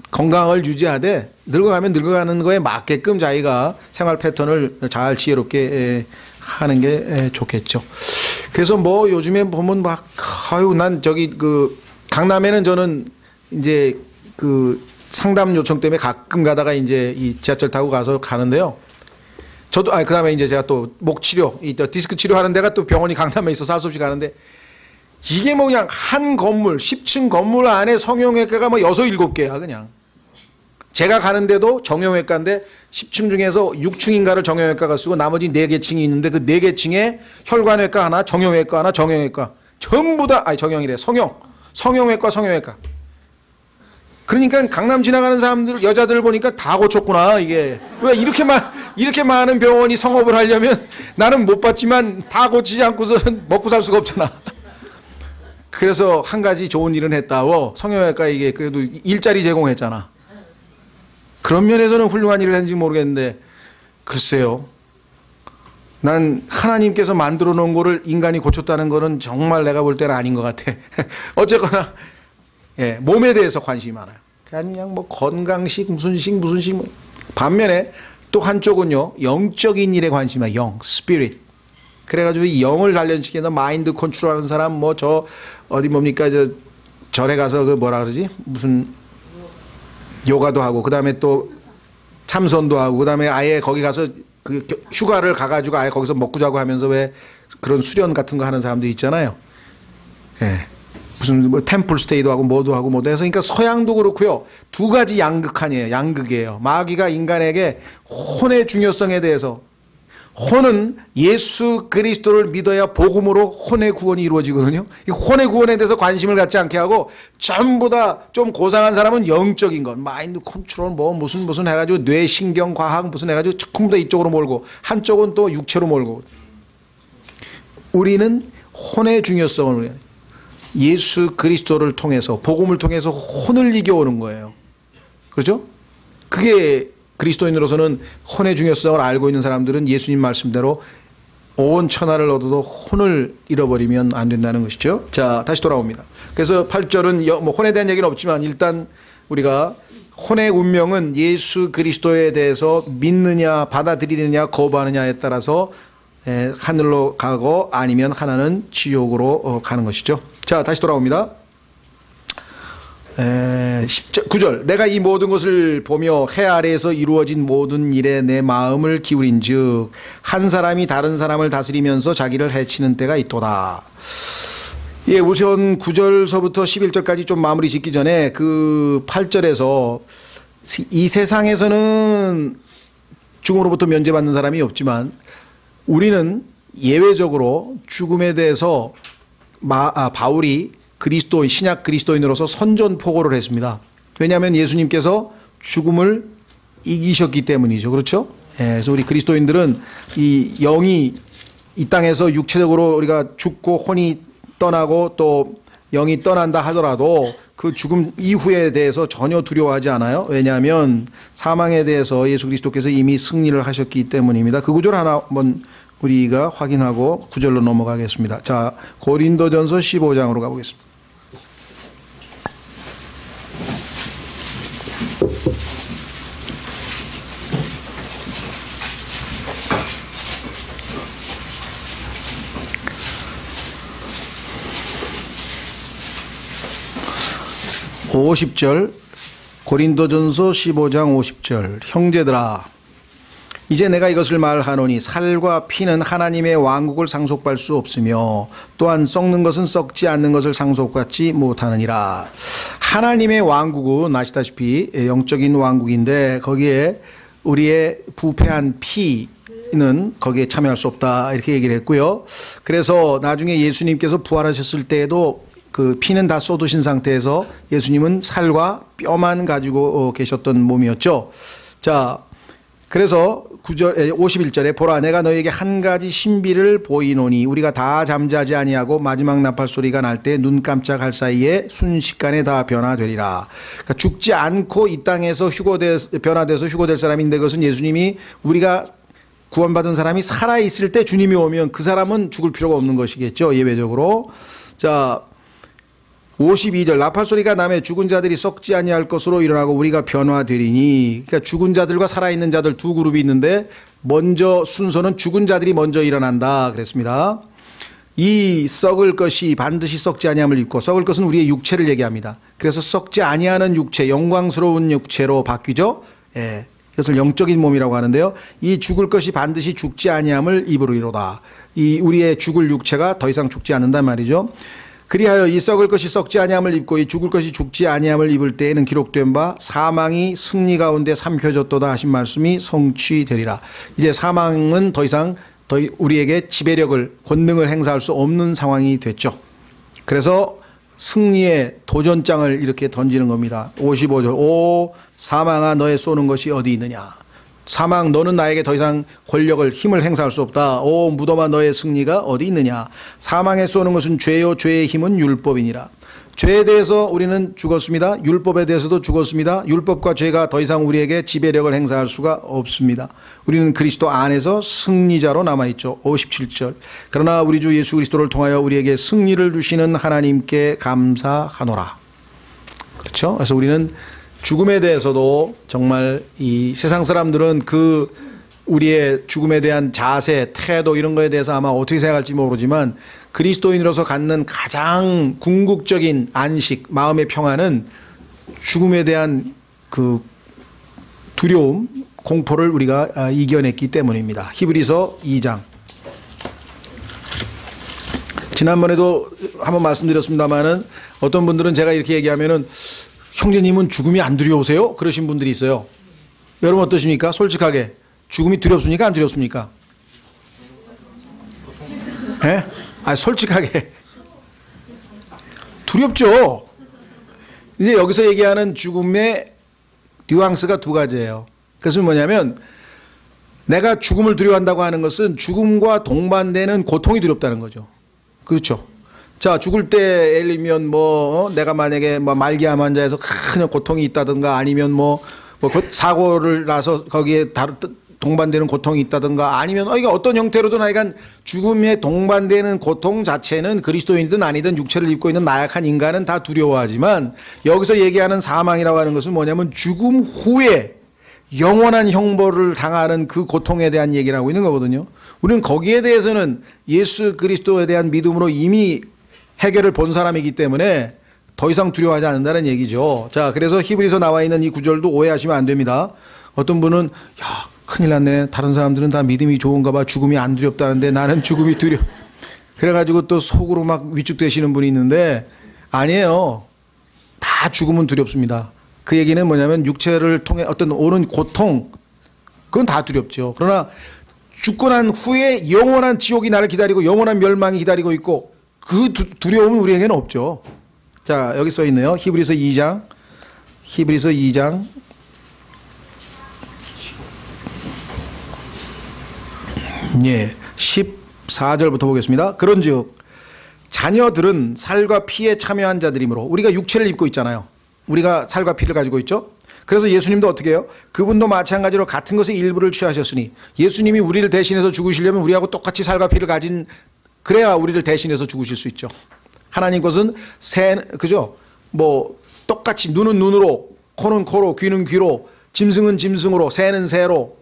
건강을 유지하되 늙어가면 늙어가는 거에 맞게끔 자기가 생활 패턴을 잘 지혜롭게 하는 게 좋겠죠. 그래서 뭐 요즘에 보면 막 난 저기 그 강남에는 저는 이제 그 상담 요청 때문에 가끔 가다가 이제 이 지하철 타고 가서 가는데요. 저도 그다음에 이제 제가 또 목 치료, 디스크 치료하는 데가 또 병원이 강남에 있어서 할 수 없이 가는데 이게 뭐 그냥 한 건물 10층 건물 안에 성형외과가 뭐 6, 7개야 그냥. 제가 가는데도 정형외과인데 10층 중에서 6층인가를 정형외과가 쓰고 나머지 4개 층이 있는데 그 4개 층에 혈관외과 하나, 정형외과 하나, 정형외과 전부 다 정형이래. 성형외과. 그러니까 강남 지나가는 사람들 여자들 보니까 다 고쳤구나 이게. 왜 이렇게 많은 병원이 성업을 하려면 나는 못 봤지만 다 고치지 않고서는 먹고 살 수가 없잖아. 그래서 한 가지 좋은 일은 했다고 성형외과 이게 그래도 일자리 제공했잖아. 그런 면에서는 훌륭한 일을 했는지 모르겠는데 글쎄요. 난 하나님께서 만들어 놓은 거를 인간이 고쳤다는 거는 정말 내가 볼 때는 아닌 것 같아. 어쨌거나 예, 몸에 대해서 관심이 많아요. 그냥 뭐 건강식 무슨 식 반면에 또 한쪽은요 영적인 일에 관심이 많아요. 영, 스피릿. 그래가지고 이 영을 단련시키는 마인드 컨트롤하는 사람 뭐 저 어디 뭡니까 저 절에 가서 그 뭐라 그러지 무슨 요가도 하고 그다음에 또 참선도 하고 그다음에 아예 거기 가서 그 휴가를 가가지고 아예 거기서 먹고 자고 하면서 왜 그런 수련 같은 거 하는 사람도 있잖아요. 예. 무슨 뭐 템플 스테이도 하고 뭐도 해서 그러니까 서양도 그렇고요. 두 가지 양극이에요. 마귀가 인간에게 혼의 중요성에 대해서 혼은 예수 그리스도를 믿어야 복음으로 혼의 구원이 이루어지거든요. 이 혼의 구원에 대해서 관심을 갖지 않게 하고 전부 다 좀 고상한 사람은 영적인 것, 마인드 컨트롤 뭐 무슨 해가지고 뇌신경 과학 무슨 해가지고 조금 더 이쪽으로 몰고 한쪽은 또 육체로 몰고. 우리는 혼의 중요성을 예수 그리스도를 통해서 복음을 통해서 혼을 이겨오는 거예요. 그렇죠? 그게 그리스도인으로서는 혼의 중요성을 알고 있는 사람들은 예수님 말씀대로 온 천하를 얻어도 혼을 잃어버리면 안 된다는 것이죠. 자, 다시 돌아옵니다. 그래서 8절은 뭐 혼에 대한 얘기는 없지만 일단 우리가 혼의 운명은 예수 그리스도에 대해서 믿느냐 받아들이느냐 거부하느냐에 따라서 하늘로 가고 아니면 하나는 지옥으로 가는 것이죠. 자, 다시 돌아옵니다. 9절 내가 이 모든 것을 보며 해 아래에서 이루어진 모든 일에 내 마음을 기울인 즉 한 사람이 다른 사람을 다스리면서 자기를 해치는 때가 있도다. 예, 우선 9절서부터 11절까지 좀 마무리 짓기 전에 그 8절에서 이 세상에서는 죽음으로부터 면제받는 사람이 없지만 우리는 예외적으로 죽음에 대해서 바울이 신약 그리스도인으로서 선전포고를 했습니다. 왜냐하면 예수님께서 죽음을 이기셨기 때문이죠. 그렇죠? 그래서 우리 그리스도인들은 이 영이 이 땅에서 육체적으로 우리가 죽고 혼이 떠나고 또 영이 떠난다 하더라도 그 죽음 이후에 대해서 전혀 두려워하지 않아요. 왜냐하면 사망에 대해서 예수 그리스도께서 이미 승리를 하셨기 때문입니다. 그 구절 하나 한번 우리가 확인하고 구절로 넘어가겠습니다. 자, 고린도전서 15장으로 가보겠습니다. (50절) 고린도전서 15장 50절 형제들아 이제 내가 이것을 말하노니 살과 피는 하나님의 왕국을 상속할 수 없으며 또한 썩는 것은 썩지 않는 것을 상속받지 못하느니라. 하나님의 왕국은 아시다시피 영적인 왕국인데 거기에 우리의 부패한 피는 거기에 참여할 수 없다 이렇게 얘기를 했고요. 그래서 나중에 예수님께서 부활하셨을 때에도 그 피는 다 쏟으신 상태에서 예수님은 살과 뼈만 가지고 계셨던 몸이었죠. 자, 그래서 51절에 보라 내가 너에게 한 가지 신비를 보이노니 우리가 다 잠자지 아니하고 마지막 나팔 소리가 날 때 눈 깜짝할 사이에 순식간에 다 변화되리라. 그러니까 죽지 않고 이 땅에서 변화돼서 휴거될 사람인데 그것은 예수님이 우리가 구원받은 사람이 살아있을 때 주님이 오면 그 사람은 죽을 필요가 없는 것이겠죠. 예외적으로. 자, 52절 나팔 소리가 나매 죽은 자들이 썩지 아니할 것으로 일어나고 우리가 변화되리니. 그러니까 죽은 자들과 살아있는 자들 두 그룹이 있는데 먼저 순서는 죽은 자들이 먼저 일어난다 그랬습니다. 이 썩을 것이 반드시 썩지 아니함을 입고 썩을 것은 우리의 육체를 얘기합니다. 그래서 썩지 아니하는 육체 영광스러운 육체로 바뀌죠. 예. 이것을 영적인 몸이라고 하는데요. 이 죽을 것이 반드시 죽지 아니함을 입으리로다. 이 우리의 죽을 육체가 더 이상 죽지 않는단 말이죠. 그리하여 이 썩을 것이 썩지 아니함을 입고 이 죽을 것이 죽지 아니함을 입을 때에는 기록된 바 사망이 승리 가운데 삼켜졌도다 하신 말씀이 성취되리라. 이제 사망은 더 이상 우리에게 지배력을, 권능을 행사할 수 없는 상황이 됐죠. 그래서 승리의 도전장을 이렇게 던지는 겁니다. 55절. 오 사망아 너의 쏘는 것이 어디 있느냐. 사망 너는 나에게 더 이상 권력을, 힘을 행사할 수 없다. 오 무덤아 너의 승리가 어디 있느냐. 사망에 쏘는 것은 죄요 죄의 힘은 율법이니라. 죄에 대해서 우리는 죽었습니다. 율법에 대해서도 죽었습니다. 율법과 죄가 더 이상 우리에게 지배력을 행사할 수가 없습니다. 우리는 그리스도 안에서 승리자로 남아있죠. 57절. 그러나 우리 주 예수 그리스도를 통하여 우리에게 승리를 주시는 하나님께 감사하노라. 그렇죠? 그래서 우리는 죽음에 대해서도 정말 이 세상 사람들은 그 우리의 죽음에 대한 자세, 태도 이런 거에 대해서 아마 어떻게 생각할지 모르지만 그리스도인으로서 갖는 가장 궁극적인 안식, 마음의 평안은 죽음에 대한 그 두려움, 공포를 우리가 이겨냈기 때문입니다. 히브리서 2장. 지난번에도 한번 말씀드렸습니다만은 어떤 분들은 제가 이렇게 얘기하면은 형제님은 죽음이 안 두려우세요? 그러신 분들이 있어요. 여러분 어떠십니까? 솔직하게. 죽음이 두렵습니까? 안 두렵습니까? 예? 아, 솔직하게. 두렵죠? 이제 여기서 얘기하는 죽음의 뉘앙스가 두 가지예요. 그것은 뭐냐면 내가 죽음을 두려워한다고 하는 것은 죽음과 동반되는 고통이 두렵다는 거죠. 그렇죠? 자, 죽을 때 예를 들면 내가 만약에 말기암 환자에서 큰 고통이 있다든가 아니면 사고를 나서 거기에 동반되는 고통이 있다든가 아니면 이게 어떤 형태로든 하여간 죽음에 동반되는 고통 자체는 그리스도인이든 아니든 육체를 입고 있는 나약한 인간은 다 두려워하지만 여기서 얘기하는 사망이라고 하는 것은 뭐냐면 죽음 후에 영원한 형벌을 당하는 그 고통에 대한 얘기를 하고 있는 거거든요. 우리는 거기에 대해서는 예수 그리스도에 대한 믿음으로 이미 해결을 본 사람이기 때문에 더 이상 두려워하지 않는다는 얘기죠. 자, 그래서 히브리서 나와 있는 이 구절도 오해하시면 안 됩니다. 어떤 분은 큰일 났네. 다른 사람들은 다 믿음이 좋은가 봐. 죽음이 안 두렵다는데 나는 죽음이 두려워. 그래가지고 또 속으로 막 위축되시는 분이 있는데 아니에요. 다 죽음은 두렵습니다. 그 얘기는 뭐냐면 육체를 통해 어떤 오는 고통 그건 다 두렵죠. 그러나 죽고 난 후에 영원한 지옥이 나를 기다리고 영원한 멸망이 기다리고 있고 그 두려움은 우리에게는 없죠. 자, 여기 써 있네요. 히브리서 2장. 히브리서 2장. 예. 14절부터 보겠습니다. 그런즉 자녀들은 살과 피에 참여한 자들이므로 우리가 육체를 입고 있잖아요. 우리가 살과 피를 가지고 있죠. 그래서 예수님도 어떻게 해요? 그분도 마찬가지로 같은 것의 일부를 취하셨으니 예수님이 우리를 대신해서 죽으시려면 우리하고 똑같이 살과 피를 가진 그래야 우리를 대신해서 죽으실 수 있죠. 하나님 것은 그죠? 똑같이 눈은 눈으로, 코는 코로, 귀는 귀로, 짐승은 짐승으로, 새는 새로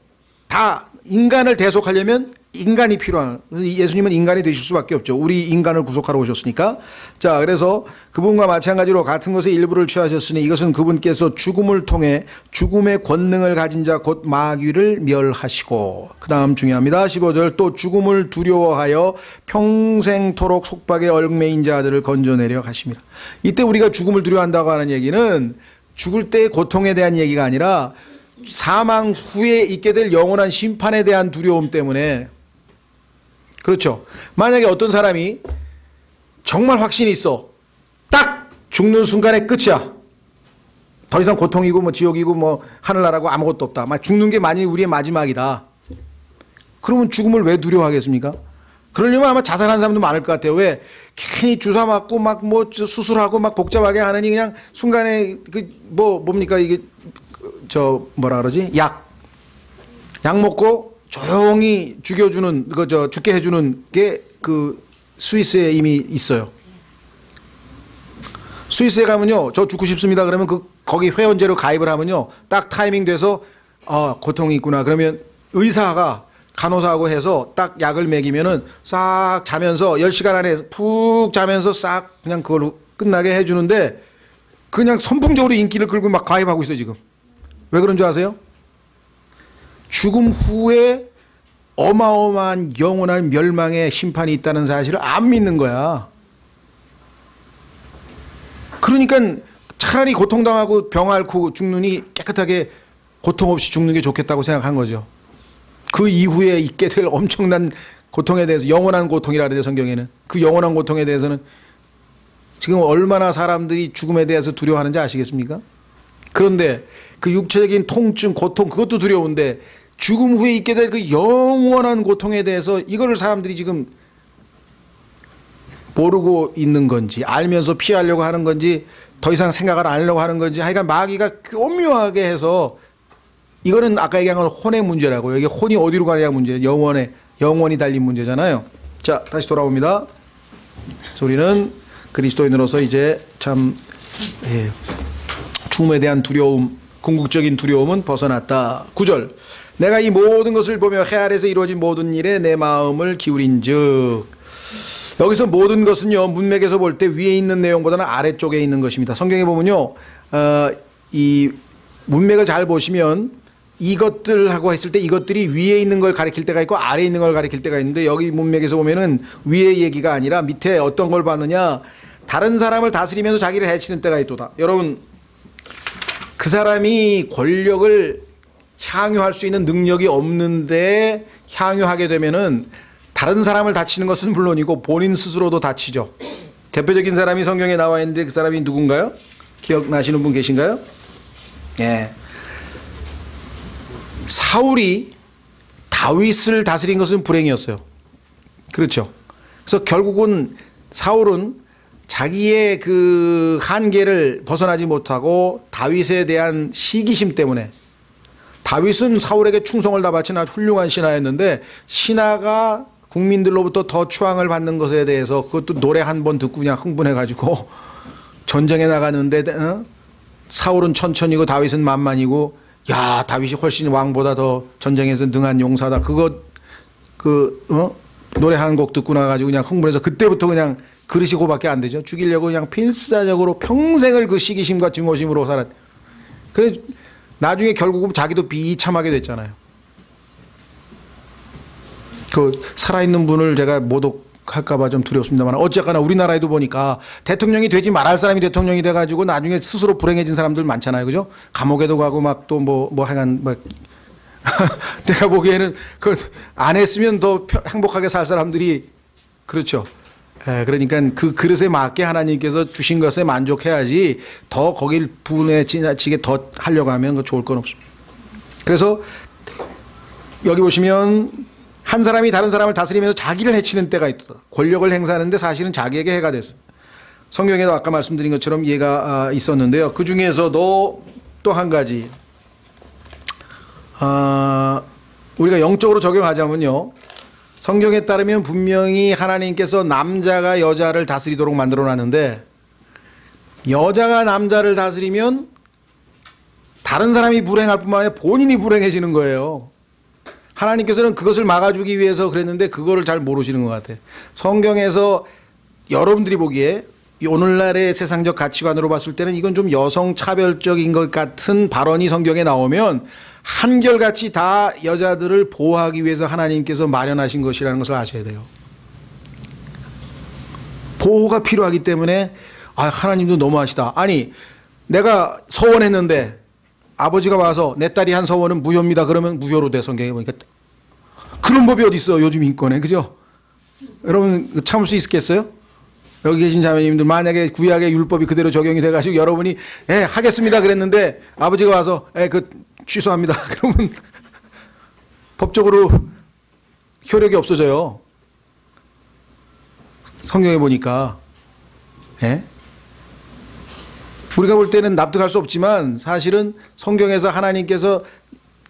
다 인간을 대속하려면 인간이 필요한, 예수님은 인간이 되실 수밖에 없죠. 우리 인간을 구속하러 오셨으니까. 자, 그래서 그분과 마찬가지로 같은 것의 일부를 취하셨으니 이것은 그분께서 죽음을 통해 죽음의 권능을 가진 자 곧 마귀를 멸하시고, 그 다음 중요합니다. 15절 또 죽음을 두려워하여 평생토록 속박에 얽매인 자들을 건져내려 하십니다. 이때 우리가 죽음을 두려워한다고 하는 얘기는 죽을 때의 고통에 대한 얘기가 아니라 사망 후에 있게 될 영원한 심판에 대한 두려움 때문에. 그렇죠. 만약에 어떤 사람이 정말 확신이 있어. 딱 죽는 순간에 끝이야. 더 이상 고통이고 지옥이고 하늘나라고 아무것도 없다. 죽는 게 만일 우리의 마지막이다. 그러면 죽음을 왜 두려워하겠습니까? 그러려면 아마 자살하는 사람도 많을 것 같아요. 왜? 괜히 주사 맞고 수술하고 복잡하게 하느니 그냥 순간에 뭡니까 이게 뭐라 그러지? 약 먹고 조용히 죽여주는 죽게 해주는 게 스위스에 이미 있어요. 스위스에 가면요, 저 죽고 싶습니다 그러면 거기 회원제로 가입을 하면요, 딱 타이밍 돼서 고통이 있구나 그러면 의사가 간호사하고 해서 딱 약을 먹이면은 싹 자면서 10시간 안에 푹 자면서 싹 그냥 그걸로 끝나게 해주는데 그냥 선풍적으로 인기를 끌고 막 가입하고 있어요 지금. 왜 그런 줄 아세요? 죽음 후에 어마어마한 영원한 멸망의 심판이 있다는 사실을 안 믿는 거야. 그러니까 차라리 고통당하고 병 앓고 죽느니 깨끗하게 고통 없이 죽는 게 좋겠다고 생각한 거죠. 그 이후에 있게 될 엄청난 고통에 대해서, 영원한 고통이라 그래요 성경에는. 그 영원한 고통에 대해서는 지금 얼마나 사람들이 죽음에 대해서 두려워하는지 아시겠습니까? 그런데 그 육체적인 통증, 고통, 그것도 두려운데 죽음 후에 있게 될 그 영원한 고통에 대해서 이거를 사람들이 지금 모르고 있는 건지, 알면서 피하려고 하는 건지, 더 이상 생각을 안 하려고 하는 건지, 하여간 마귀가 교묘하게 해서, 이거는 아까 얘기한 건 혼의 문제라고. 여기 혼이 어디로 가느냐 문제, 영원이 달린 문제잖아요. 자, 다시 돌아옵니다. 우리는 그리스도인으로서 이제 참 죽음에 대한 두려움, 궁극적인 두려움은 벗어났다. 9절. 내가 이 모든 것을 보며 해 아래에서 이루어진 모든 일에 내 마음을 기울인즉. 여기서 모든 것은요, 문맥에서 볼 때 위에 있는 내용보다는 아래쪽에 있는 것입니다. 성경에 보면요, 이 문맥을 잘 보시면 이것들하고 했을 때 이것들이 위에 있는 걸 가리킬 때가 있고 아래에 있는 걸 가리킬 때가 있는데, 여기 문맥에서 보면은 위의 얘기가 아니라 밑에 어떤 걸 봤느냐, 다른 사람을 다스리면서 자기를 해치는 때가 있도다. 여러분, 그 사람이 권력을 향유할 수 있는 능력이 없는데 향유하게 되면은 다른 사람을 다치는 것은 물론이고 본인 스스로도 다치죠. 대표적인 사람이 성경에 나와 있는데 그 사람이 누군가요? 기억나시는 분 계신가요? 예. 사울이 다윗을 다스린 것은 불행이었어요. 그렇죠. 그래서 결국은 사울은 자기의 그 한계를 벗어나지 못하고 다윗에 대한 시기심 때문에, 다윗은 사울에게 충성을 다 바친 아주 훌륭한 신하였는데 신하가 국민들로부터 더 추앙을 받는 것에 대해서, 그것도 노래 한 번 듣고 그냥 흥분해가지고 전쟁에 나가는데 사울은 천천히고 다윗은 만만이고, 야, 다윗이 훨씬 왕보다 더 전쟁에서 능한 용사다. 노래 한 곡 듣고 나가지고 그냥 흥분해서 그때부터 그냥 그릇이 그거밖에 안 되죠. 죽이려고 그냥 필사적으로 평생을 그 시기심과 증오심으로 살았. 그래 나중에 결국은 자기도 비참하게 됐잖아요. 그 살아있는 분을 제가 모독할까봐 좀 두렵습니다만, 어쨌거나 우리나라에도 보니까 대통령이 되지 말할 사람이 대통령이 돼가지고 나중에 스스로 불행해진 사람들 많잖아요. 그죠? 감옥에도 가고 막 또 하여간 막 내가 보기에는 그 안 했으면 더 행복하게 살 사람들이, 그렇죠. 그러니까 그 그릇에 맞게 하나님께서 주신 것에 만족해야지 더 거길 분에 지나치게 더 하려고 하면 좋을 건 없습니다. 그래서 여기 보시면 한 사람이 다른 사람을 다스리면서 자기를 해치는 때가 있다. 권력을 행사하는데 사실은 자기에게 해가 됐어. 성경에도 아까 말씀드린 것처럼 예가 있었는데요. 그 중에서도 또 한 가지, 우리가 영적으로 적용하자면요, 성경에 따르면 분명히 하나님께서 남자가 여자를 다스리도록 만들어 놨는데, 여자가 남자를 다스리면 다른 사람이 불행할 뿐만 아니라 본인이 불행해지는 거예요. 하나님께서는 그것을 막아주기 위해서 그랬는데 그거를 잘 모르시는 것 같아요. 성경에서 여러분들이 보기에 오늘날의 세상적 가치관으로 봤을 때는 이건 좀 여성 차별적인 것 같은 발언이 성경에 나오면 한결같이 다 여자들을 보호하기 위해서 하나님께서 마련하신 것이라는 것을 아셔야 돼요. 보호가 필요하기 때문에 하나님도 너무하시다. 아니, 내가 서원했는데 아버지가 와서 내 딸이 한 서원은 무효입니다. 그러면 무효로 돼. 성경에 보니까. 그런 법이 어디 있어 요즘 인권에. 그죠? 여러분 참을 수 있겠어요? 여기 계신 자매님들, 만약에 구약의 율법이 그대로 적용이 돼가지고 여러분이 하겠습니다 그랬는데 아버지가 와서 취소합니다. 그러면 법적으로 효력이 없어져요. 성경에 보니까. 우리가 볼 때는 납득할 수 없지만 사실은 성경에서 하나님께서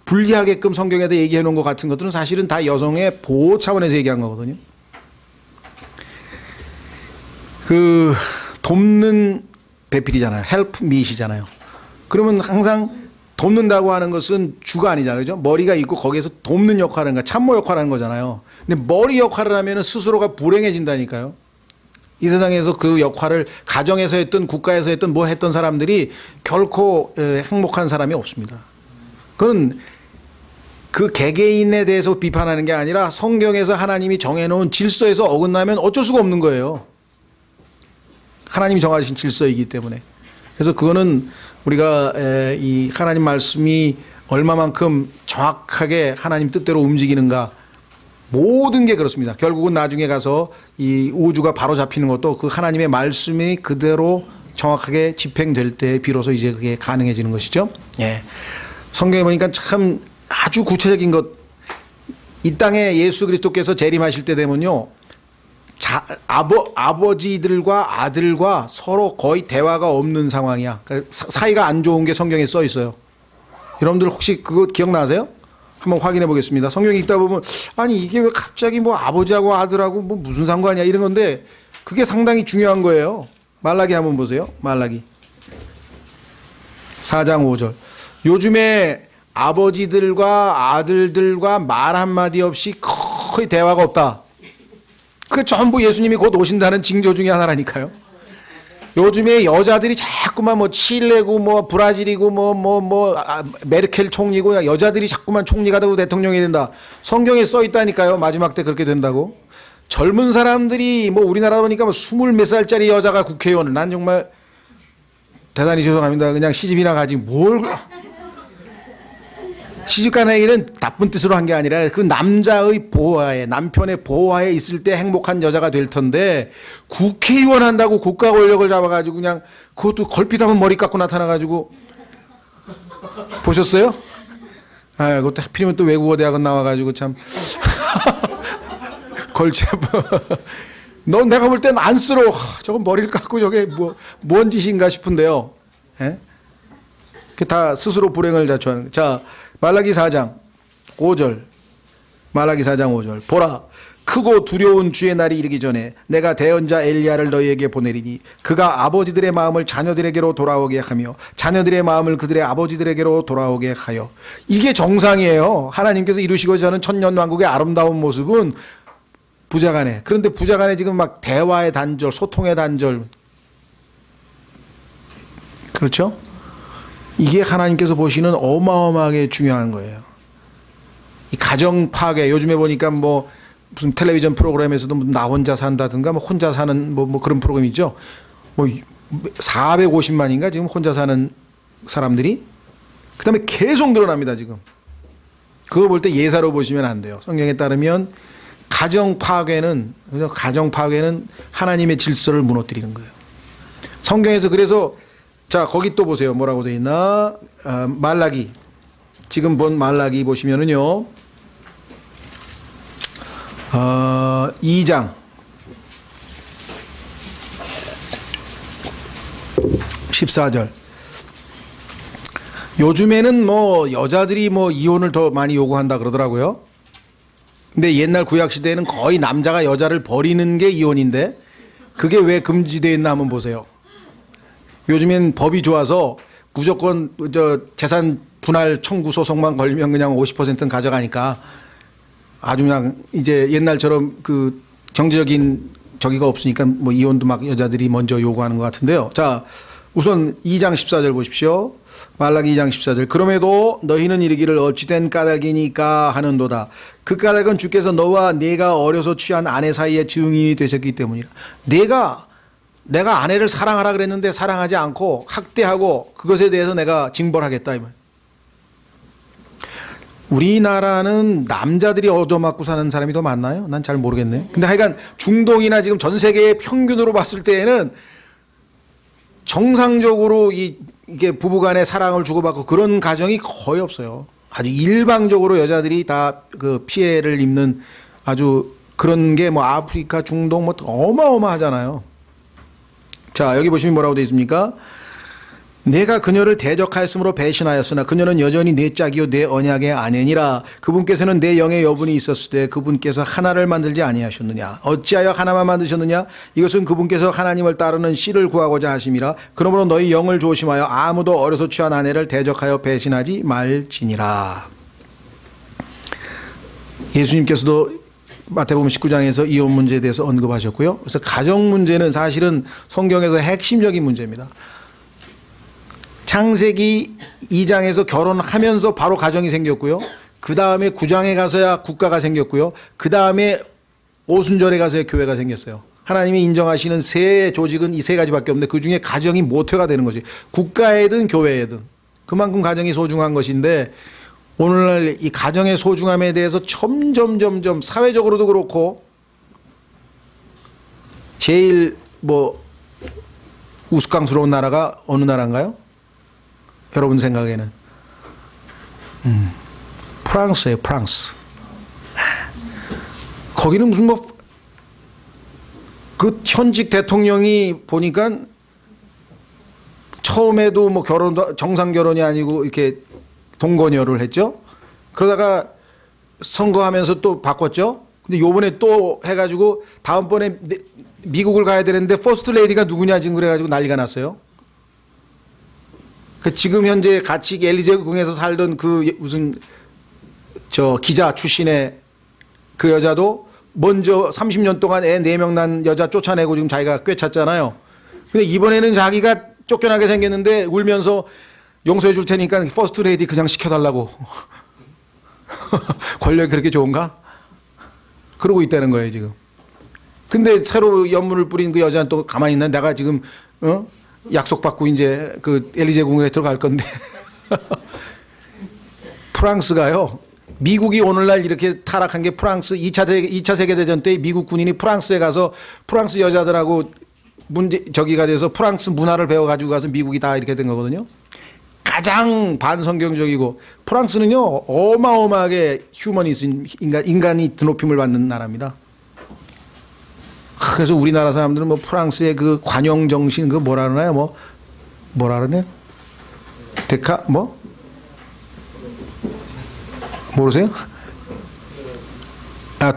불리하게끔 성경에다 얘기해 놓은 것 같은 것들은 사실은 다 여성의 보호 차원에서 얘기한 거거든요. 그 돕는 배필이잖아요. help me이잖아요. 그러면 항상 돕는다고 하는 것은 주가 아니잖아요. 그죠? 머리가 있고 거기에서 돕는 역할을 하는 거야. 참모 역할을 하는 거잖아요. 근데 머리 역할을 하면 스스로가 불행해진다니까요. 이 세상에서 그 역할을 가정에서 했던 국가에서 했던 뭐 했던 사람들이 결코 행복한 사람이 없습니다. 그건 그 개개인에 대해서 비판하는 게 아니라 성경에서 하나님이 정해놓은 질서에서 어긋나면 어쩔 수가 없는 거예요. 하나님이 정하신 질서이기 때문에. 그래서 그거는 우리가 이 하나님 말씀이 얼마만큼 정확하게 하나님 뜻대로 움직이는가, 모든 게 그렇습니다. 결국은 나중에 가서 이 우주가 바로 잡히는 것도 그 하나님의 말씀이 그대로 정확하게 집행될 때 비로소 이제 그게 가능해지는 것이죠. 예. 성경에 보니까 참 아주 구체적인 것, 이 땅에 예수 그리스도께서 재림하실 때 되면요, 아버지들과 아들과 서로 거의 대화가 없는 상황이야. 그러니까 사이가 안 좋은 게 성경에 써 있어요. 여러분들 혹시 그거 기억나세요? 한번 확인해 보겠습니다. 성경 읽다 보면 아니 이게 왜 갑자기 뭐 아버지하고 아들하고 뭐 무슨 상관이야 이런 건데 그게 상당히 중요한 거예요. 말라기 한번 보세요. 말라기 4장 5절. 요즘에 아버지들과 아들들과 말 한마디 없이 거의 대화가 없다. 그 전부 예수님이 곧 오신다는 징조 중에 하나라니까요. 요즘에 여자들이 자꾸만 뭐 칠레고 뭐 브라질이고 메르켈 총리고 여자들이 자꾸만 총리가 되고 대통령이 된다. 성경에 써 있다니까요. 마지막 때 그렇게 된다고. 젊은 사람들이 뭐 우리나라 보니까 뭐 20몇 살짜리 여자가 국회의원을, 난 정말 대단히 죄송합니다. 그냥 시집이나 가지 뭘. 시집가는 얘기는 나쁜 뜻으로 한 게 아니라 그 남자의 보호하에, 남편의 보호하에 있을 때 행복한 여자가 될 텐데 국회의원 한다고 국가 권력을 잡아가지고 그냥 그것도 걸핏하면 머리 깎고 나타나가지고 보셨어요? 아, 그것도 하필이면 또 외국어 대학원 나와가지고 참 걸체 넌 내가 볼 땐 안쓰러워. 저건 머리를 깎고 저게 뭔 짓인가 싶은데요. 예? 다 스스로 불행을 자초하는. 자, 말라기 4장 5절. 말라기 4장 5절. 보라, 크고 두려운 주의 날이 이르기 전에 내가 대언자 엘리야를 너희에게 보내리니 그가 아버지들의 마음을 자녀들에게로 돌아오게 하며 자녀들의 마음을 그들의 아버지들에게로 돌아오게 하여. 이게 정상이에요. 하나님께서 이루시고자 하는 천년왕국의 아름다운 모습은 부자간에. 그런데 부자간에 지금 막 대화의 단절, 소통의 단절. 그렇죠? 이게 하나님께서 보시는 어마어마하게 중요한 거예요. 이 가정 파괴, 요즘에 보니까 뭐 무슨 텔레비전 프로그램에서도 나 혼자 산다든가 뭐 혼자 사는 뭐 그런 프로그램 있죠. 뭐 450만인가 지금 혼자 사는 사람들이. 그다음에 계속 늘어납니다, 지금. 그거 볼 때 예사로 보시면 안 돼요. 성경에 따르면 가정 파괴는 하나님의 질서를 무너뜨리는 거예요. 성경에서 그래서 자, 거기 또 보세요. 뭐라고 되어 있나? 말라기. 지금 본 말라기 보시면은요. 2장 14절. 요즘에는 뭐 여자들이 뭐 이혼을 더 많이 요구한다 그러더라고요. 근데 옛날 구약 시대에는 거의 남자가 여자를 버리는 게 이혼인데 그게 왜 금지되어 있나 한번 보세요. 요즘엔 법이 좋아서 무조건 저 재산 분할 청구 소송만 걸면 그냥 50%는 가져가니까 아주 그냥 이제 옛날처럼 그 경제적인 저기가 없으니까 뭐 이혼도 막 여자들이 먼저 요구하는 것 같은데요. 자, 우선 2장 14절 보십시오. 말라기 2장 14절. 그럼에도 너희는 이르기를 어찌된 까닭이니까 하는도다. 그 까닭은 주께서 너와 네가 어려서 취한 아내 사이에 증인이 되셨기 때문이라. 내가 아내를 사랑하라 그랬는데 사랑하지 않고 학대하고 그것에 대해서 내가 징벌하겠다 이 말. 우리나라는 남자들이 얻어맞고 사는 사람이 더 많나요? 난 잘 모르겠네. 근데 하여간 중동이나 지금 전 세계의 평균으로 봤을 때에는 정상적으로 이게 부부간의 사랑을 주고받고 그런 가정이 거의 없어요. 아주 일방적으로 여자들이 다 그 피해를 입는 아주 그런 게 뭐 아프리카, 중동 뭐 어마어마하잖아요. 자, 여기 보시면 뭐라고 되어 있습니까? 내가 그녀를 대적하였으므로 배신하였으나 그녀는 여전히 내 짝이요 내 언약의 아내니라. 그분께서는 내 영의 여분이 있었을 때 그분께서 하나를 만들지 아니하셨느냐. 어찌하여 하나만 만드셨느냐. 이것은 그분께서 하나님을 따르는 씨를 구하고자 하심이라. 그러므로 너희 영을 조심하여 아무도 어려서 취한 아내를 대적하여 배신하지 말지니라. 예수님께서도 마태복음 19장에서 이혼 문제에 대해서 언급하셨고요. 그래서 가정 문제는 사실은 성경에서 핵심적인 문제입니다. 창세기 2장에서 결혼하면서 바로 가정이 생겼고요. 그 다음에 구장에 가서야 국가가 생겼고요. 그 다음에 오순절에 가서야 교회가 생겼어요. 하나님이 인정하시는 세 조직은 이 세 가지밖에 없는데 그 중에 가정이 모태가 되는 거지. 국가에든 교회에든 그만큼 가정이 소중한 것인데 오늘날 이 가정의 소중함에 대해서 점점 사회적으로도 그렇고 제일 뭐 우스꽝스러운 나라가 어느 나라인가요? 여러분 생각에는 프랑스예요. 프랑스. 거기는 무슨 뭐 그 현직 대통령이 보니까 처음에도 뭐 결혼도 정상 결혼이 아니고 이렇게 동거녀를 했죠. 그러다가 선거하면서 또 바꿨죠. 근데 요번에 또 해가지고 다음번에 미국을 가야 되는데 퍼스트 레이디가 누구냐 지금 그래가지고 난리가 났어요. 그 지금 현재 같이 엘리제궁에서 살던 그 무슨 저 기자 출신의 그 여자도 먼저 30년 동안 애 4명 난 여자 쫓아내고 지금 자기가 꿰찼잖아요. 근데 이번에는 자기가 쫓겨나게 생겼는데 울면서 용서해 줄 테니까 퍼스트 레이디 그냥 시켜달라고. 권력이 그렇게 좋은가? 그러고 있다는 거예요 지금. 근데 새로 연문을 뿌린 그 여자는 또 가만히 있나? 내가 지금 약속받고 이제 그 엘리제궁에 들어갈 건데. 프랑스가요. 미국이 오늘날 이렇게 타락한 게 프랑스 2차 세계대전 때 미국 군인이 프랑스에 가서 프랑스 여자들하고 저기가 돼서 프랑스 문화를 배워가지고 가서 미국이 다 이렇게 된 거거든요. 가장 반성경적이고 프랑스는요 어마어마하게 휴머니즘 인간이 드높임을 받는 나라입니다. 그래서 우리나라 사람들은 뭐 프랑스의 그 관용 정신 그 뭐라 그러나요? 뭐라 그러네? 모르세요?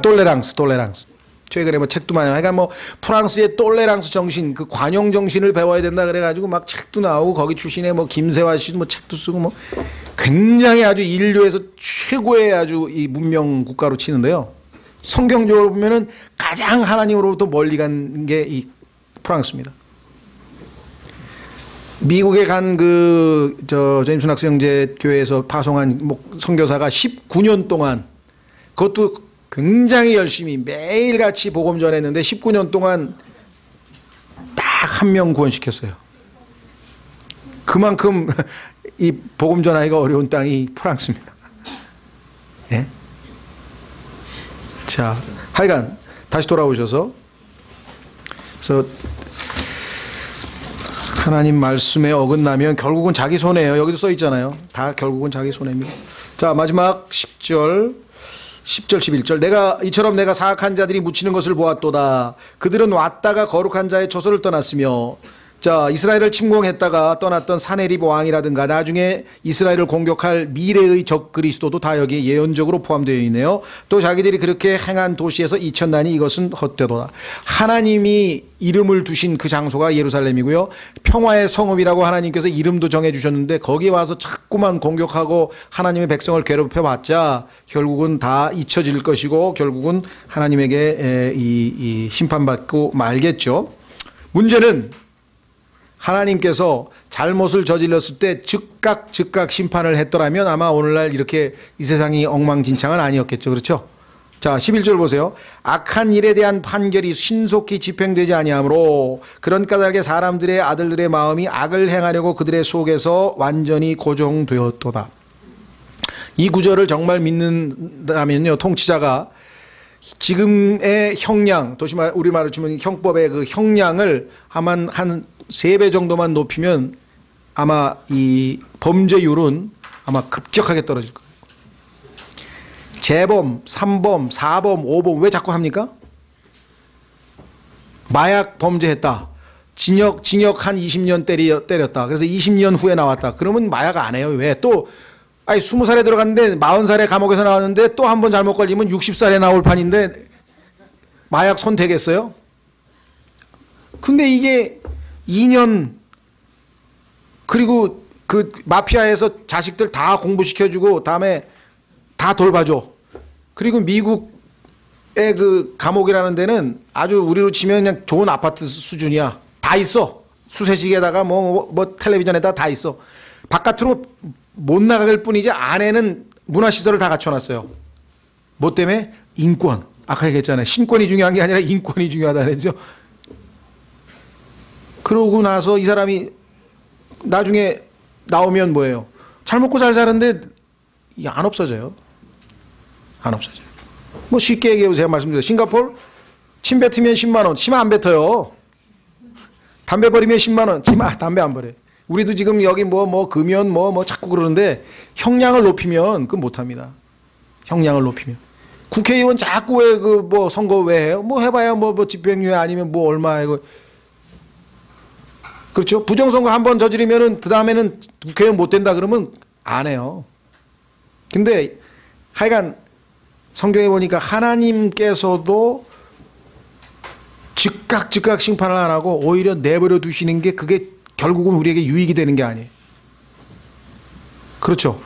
톨레랑스. 최근에 뭐 책도 많이 나와요. 그러니까 뭐 프랑스의 톨레랑스 정신, 그 관용 정신을 배워야 된다 그래가지고 막 책도 나오고 거기 출신의 뭐 김세화 씨도 뭐 책도 쓰고 뭐 굉장히 아주 인류에서 최고의 아주 이 문명 국가로 치는데요. 성경적으로 보면은 가장 하나님으로부터 멀리 간 게 이 프랑스입니다. 미국에 간 그 제임스 낙스 형제 교회에서 파송한 선교사가 19년 동안 그것도 굉장히 열심히 매일같이 복음 전했는데 19년 동안 딱 한 명 구원시켰어요. 그만큼 이 복음 전하기가 어려운 땅이 프랑스입니다. 네? 자, 하여간 다시 돌아오셔서 그래서 하나님 말씀에 어긋나면 결국은 자기 손해예요. 여기도 써 있잖아요. 다 결국은 자기 손해입니다. 자, 마지막 10절 11절 이처럼 내가 사악한 자들이 묻히는 것을 보았도다. 그들은 왔다가 거룩한 자의 처소를 떠났으며 자, 이스라엘을 침공했다가 떠났던 사네립 왕이라든가 나중에 이스라엘을 공격할 미래의 적 그리스도도 다 여기에 예언적으로 포함되어 있네요. 또 자기들이 그렇게 행한 도시에서 이천나니 이것은 헛되도다. 하나님이 이름을 두신 그 장소가 예루살렘이고요. 평화의 성읍이라고 하나님께서 이름도 정해주셨는데 거기에 와서 자꾸만 공격하고 하나님의 백성을 괴롭혀봤자 결국은 다 잊혀질 것이고 결국은 하나님에게 이 심판받고 말겠죠. 문제는 하나님께서 잘못을 저질렀을 때 즉각 심판을 했더라면 아마 오늘날 이렇게 이 세상이 엉망진창은 아니었겠죠. 그렇죠? 자, 11절 보세요. 악한 일에 대한 판결이 신속히 집행되지 아니하므로 그런 까닭에 사람들의 아들들의 마음이 악을 행하려고 그들의 속에서 완전히 고정되었도다. 이 구절을 정말 믿는다면요, 통치자가 지금의 형량, 우리말로 치면 형법의 그 형량을 한 3배 정도만 높이면 아마 이 범죄율은 아마 급격하게 떨어질 거예요. 재범, 3범, 4범, 5범 왜 자꾸 합니까? 마약 범죄했다. 징역 한 20년 때렸다. 그래서 20년 후에 나왔다. 그러면 마약 안 해요. 왜? 또 20살에 들어갔는데 40살에 감옥에서 나왔는데 또 한 번 잘못 걸리면 60살에 나올 판인데 마약 손 대겠어요? 근데 이게 2년 그리고 그 마피아에서 자식들 다 공부시켜주고 다음에 다 돌봐줘. 그리고 미국의 그 감옥이라는 데는 아주 우리로 치면 그냥 좋은 아파트 수준이야. 다 있어. 수세식에다가 뭐 텔레비전에다 다 있어. 바깥으로 못 나갈 뿐이지 안에는 문화시설을 다 갖춰놨어요. 뭐 때문에? 인권. 아까 얘기했잖아요. 신권이 중요한 게 아니라 인권이 중요하다는 거죠. 그러고 나서 이 사람이 나중에 나오면 뭐예요? 잘 먹고 잘 사는데 이게 안 없어져요. 안 없어져요. 뭐 쉽게 얘기해서 제가 말씀드려요. 싱가포르 침 뱉으면 10만 원. 침 안 뱉어요. 담배 버리면 10만 원. 담배 안 버려요. 우리도 지금 여기 뭐 금연 뭐 자꾸 그러는데 형량을 높이면 그건 못 합니다. 형량을 높이면. 국회의원 자꾸 왜 뭐 선거 왜 해요? 뭐 해봐야 뭐 집행유예 아니면 뭐 얼마 이거. 그렇죠? 부정선거 한 번 저지르면은 그 다음에는 국회의원 못 된다 그러면 안 해요. 근데 하여간 성경에 보니까 하나님께서도 즉각 심판을 안 하고 오히려 내버려 두시는 게 그게 결국은 우리에게 유익이 되는 게 아니에요. 그렇죠?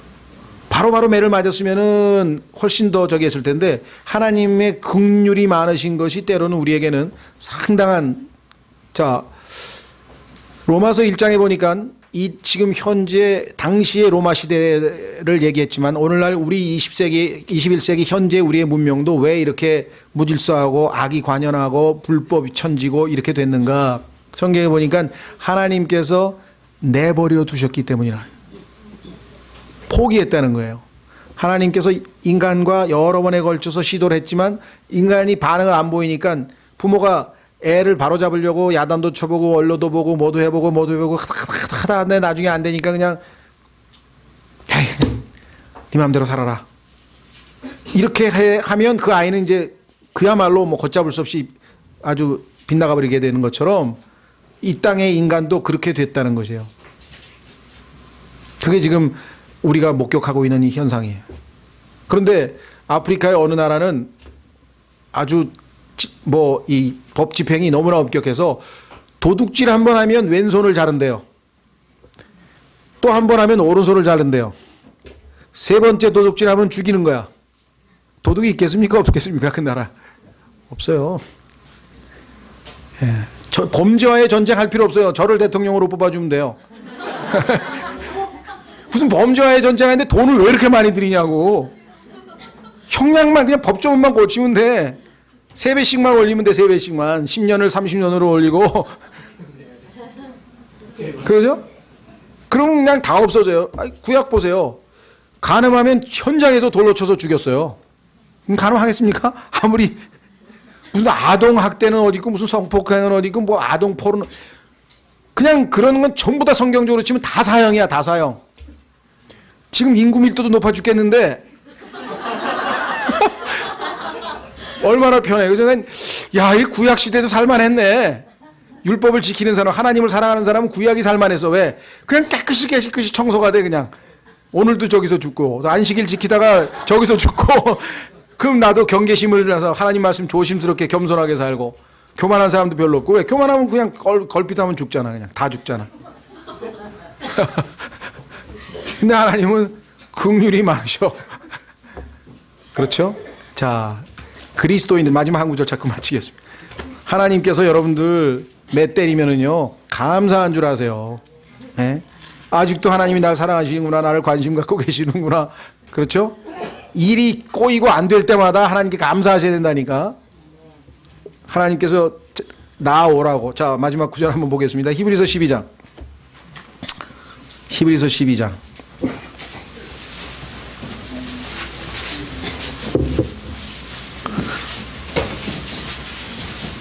바로바로 매를 맞았으면은 훨씬 더 저기 했을 텐데 하나님의 긍휼이 많으신 것이 때로는 우리에게는 상당한 자 로마서 1장에 보니까 이 지금 현재 당시의 로마 시대를 얘기했지만 오늘날 우리 20세기 21세기 현재 우리의 문명도 왜 이렇게 무질서하고 악이 관연하고 불법이 천지고 이렇게 됐는가? 성경에 보니까 하나님께서 내버려 두셨기 때문이라. 포기했다는 거예요. 하나님께서 인간과 여러 번에 걸쳐서 시도를 했지만 인간이 반응을 안 보이니까 부모가 애를 바로잡으려고 야단도 쳐보고 원로도 보고 뭐도 해보고 하다는데 나중에 안 되니까 그냥 에이, 네 마음대로 살아라. 이렇게 하면 그 아이는 이제 그야말로 뭐 걷잡을 수 없이 아주 빗나가 버리게 되는 것처럼 이 땅의 인간도 그렇게 됐다는 것이에요. 그게 지금 우리가 목격하고 있는 이 현상이에요. 그런데 아프리카의 어느 나라는 아주 뭐 이 법 집행이 너무나 엄격해서 도둑질 한 번 하면 왼손을 자른대요. 또 한 번 하면 오른손을 자른대요. 세 번째 도둑질 하면 죽이는 거야. 도둑이 있겠습니까? 없겠습니까? 그 나라. 없어요. 예. 범죄와의 전쟁할 필요 없어요. 저를 대통령으로 뽑아주면 돼요. 무슨 범죄와의 전쟁하는데 돈을 왜 이렇게 많이 들이냐고. 형량만 그냥 법조문만 고치면 돼. 3배씩만 올리면 돼. 3배씩만. 10년을 30년으로 올리고. 그러죠? 그러면 그냥 다 없어져요. 구약 보세요. 간음하면 현장에서 돌로 쳐서 죽였어요. 간음하겠습니까? 아무리 무슨 아동학대는 어디 있고 무슨 성폭행은 어디 있고 뭐 아동포르는 그냥 그런 건 전부 다 성경적으로 치면 다 사형이야. 다 사형. 지금 인구 밀도도 높아 죽겠는데 얼마나 편해. 그래서 난, 야, 이 구약 시대도 살만했네. 율법을 지키는 사람, 하나님을 사랑하는 사람은 구약이 살만했어. 왜? 그냥 깨끗이 청소가 돼, 그냥. 오늘도 저기서 죽고, 안식일 지키다가 저기서 죽고, 그럼 나도 경계심을 해서 하나님 말씀 조심스럽게 겸손하게 살고, 교만한 사람도 별로 없고, 왜? 교만하면 그냥 걸핏하면 죽잖아, 그냥. 다 죽잖아. 근데 하나님은 긍휼이 많으셔. 그렇죠? 자. 그리스도인들 마지막 한 구절 자꾸 마치겠습니다. 하나님께서 여러분들 매 때리면은요 감사한 줄 아세요. 네? 아직도 하나님이 날 사랑하시는구나, 나를 관심 갖고 계시는구나. 그렇죠? 일이 꼬이고 안 될 때마다 하나님께 감사하셔야 된다니까. 하나님께서 나오라고. 자, 마지막 구절 한번 보겠습니다. 히브리서 12장. 히브리서 12장.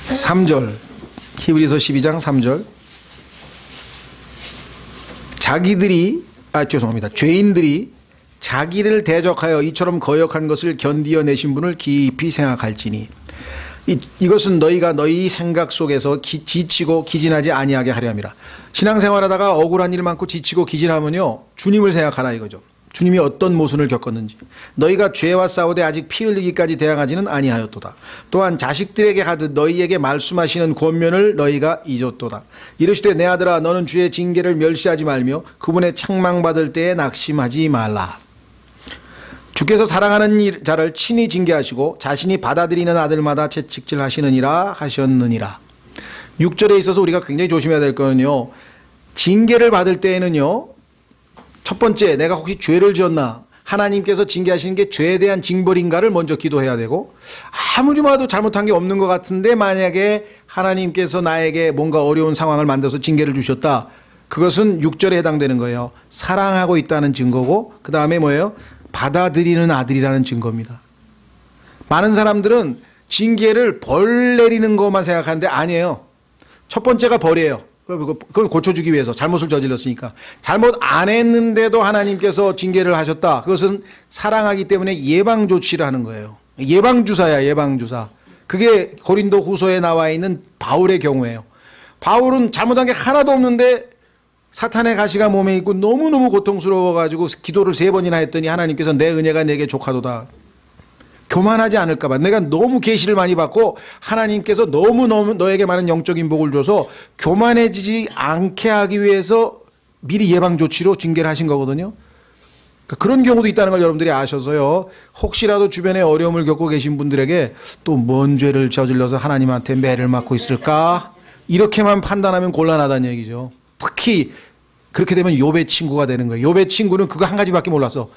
3절. 히브리서 12장 3절. 죄인들이 자기를 대적하여 이처럼 거역한 것을 견디어 내신 분을 깊이 생각할지니 이것은 너희가 너희 생각 속에서 지치고 기진하지 아니하게 하려 함이라. 신앙생활하다가 억울한 일 많고 지치고 기진하면요 주님을 생각하라 이거죠. 주님이 어떤 모순을 겪었는지. 너희가 죄와 싸우되 아직 피 흘리기까지 대항하지는 아니하였도다. 또한 자식들에게 하듯 너희에게 말씀하시는 권면을 너희가 잊었도다. 이르시되 내 아들아 너는 주의 징계를 멸시하지 말며 그분의 책망받을 때에 낙심하지 말라. 주께서 사랑하는 자를 친히 징계하시고 자신이 받아들이는 아들마다 채찍질하시느니라 하셨느니라. 6절에 있어서 우리가 굉장히 조심해야 될 거는요, 징계를 받을 때에는요 첫 번째, 내가 혹시 죄를 지었나? 하나님께서 징계하시는 게 죄에 대한 징벌인가를 먼저 기도해야 되고, 아무리 봐도 잘못한 게 없는 것 같은데 만약에 하나님께서 나에게 뭔가 어려운 상황을 만들어서 징계를 주셨다. 그것은 6절에 해당되는 거예요. 사랑하고 있다는 증거고, 그 다음에 뭐예요? 받아들이는 아들이라는 증거입니다. 많은 사람들은 징계를 벌 내리는 것만 생각하는데 아니에요. 첫 번째가 벌이에요. 그걸 고쳐주기 위해서, 잘못을 저질렀으니까. 잘못 안 했는데도 하나님께서 징계를 하셨다. 그것은 사랑하기 때문에 예방조치를 하는 거예요. 예방주사야, 예방주사. 그게 고린도 후서에 나와 있는 바울의 경우예요. 바울은 잘못한 게 하나도 없는데 사탄의 가시가 몸에 있고 너무너무 고통스러워가지고 기도를 3번이나 했더니 하나님께서 내 은혜가 내게 족하도다. 교만하지 않을까봐. 내가 너무 계시를 많이 받고 하나님께서 너무너무 너에게 많은 영적인 복을 줘서 교만해지지 않게 하기 위해서 미리 예방조치로 징계를 하신 거거든요. 그런 경우도 있다는 걸 여러분들이 아셔서요. 혹시라도 주변에 어려움을 겪고 계신 분들에게 또 뭔 죄를 저질러서 하나님한테 매를 맞고 있을까? 이렇게만 판단하면 곤란하다는 얘기죠. 특히 그렇게 되면 욥의 친구가 되는 거예요. 욥의 친구는 그거 한 가지밖에 몰랐어.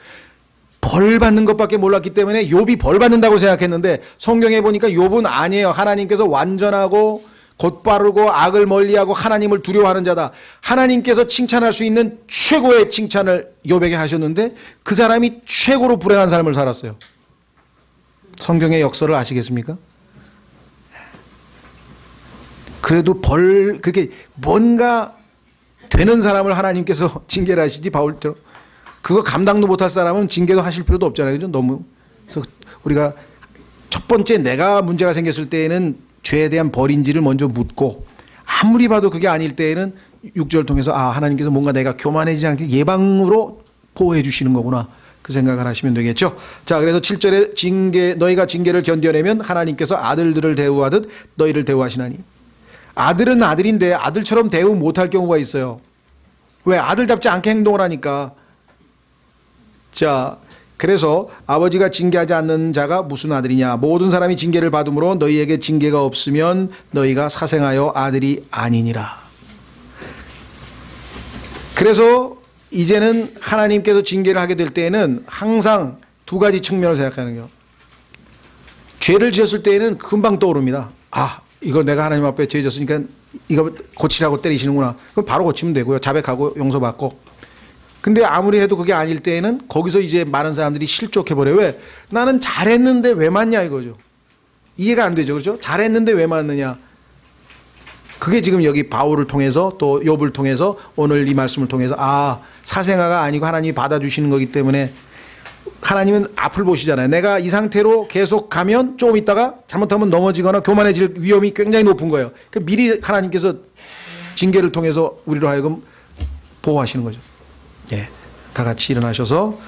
벌 받는 것밖에 몰랐기 때문에 욥이 벌 받는다고 생각했는데 성경에 보니까 욥은 아니에요. 하나님께서 완전하고 곧바르고 악을 멀리하고 하나님을 두려워하는 자다. 하나님께서 칭찬할 수 있는 최고의 칭찬을 욥에게 하셨는데 그 사람이 최고로 불행한 삶을 살았어요. 성경의 역설을 아시겠습니까? 그래도 그렇게 뭔가 되는 사람을 하나님께서 징계를 하시지, 바울처럼. 그거 감당도 못할 사람은 징계도 하실 필요도 없잖아요. 그죠? 너무. 그래서 우리가 첫 번째 내가 문제가 생겼을 때에는 죄에 대한 벌인지를 먼저 묻고, 아무리 봐도 그게 아닐 때에는 6절 통해서 하나님께서 뭔가 내가 교만해지지 않게 예방으로 보호해 주시는 거구나. 그 생각을 하시면 되겠죠. 자, 그래서 7절에 너희가 징계를 견뎌내면 하나님께서 아들들을 대우하듯 너희를 대우하시나니. 아들은 아들인데 아들처럼 대우 못할 경우가 있어요. 왜? 아들답지 않게 행동을 하니까. 자, 그래서 아버지가 징계하지 않는 자가 무슨 아들이냐. 모든 사람이 징계를 받음으로 너희에게 징계가 없으면 너희가 사생하여 아들이 아니니라. 그래서 이제는 하나님께서 징계를 하게 될 때에는 항상 두 가지 측면을 생각하는 거예요. 죄를 지었을 때에는 금방 떠오릅니다. 이거 내가 하나님 앞에 죄 지었으니까 이거 고치라고 때리시는구나. 그럼 바로 고치면 되고요. 자백하고 용서받고. 근데 아무리 해도 그게 아닐 때에는 거기서 이제 많은 사람들이 실족해버려요. 왜? 나는 잘했는데 왜 맞냐 이거죠. 이해가 안 되죠. 그렇죠? 잘했는데 왜 맞느냐. 그게 지금 여기 바울을 통해서 또 욥을 통해서 오늘 이 말씀을 통해서 사생아가 아니고 하나님이 받아주시는 거기 때문에 하나님은 앞을 보시잖아요. 내가 이 상태로 계속 가면 조금 있다가 잘못하면 넘어지거나 교만해질 위험이 굉장히 높은 거예요. 미리 하나님께서 징계를 통해서 우리로 하여금 보호하시는 거죠. 예, 다 같이 일어나셔서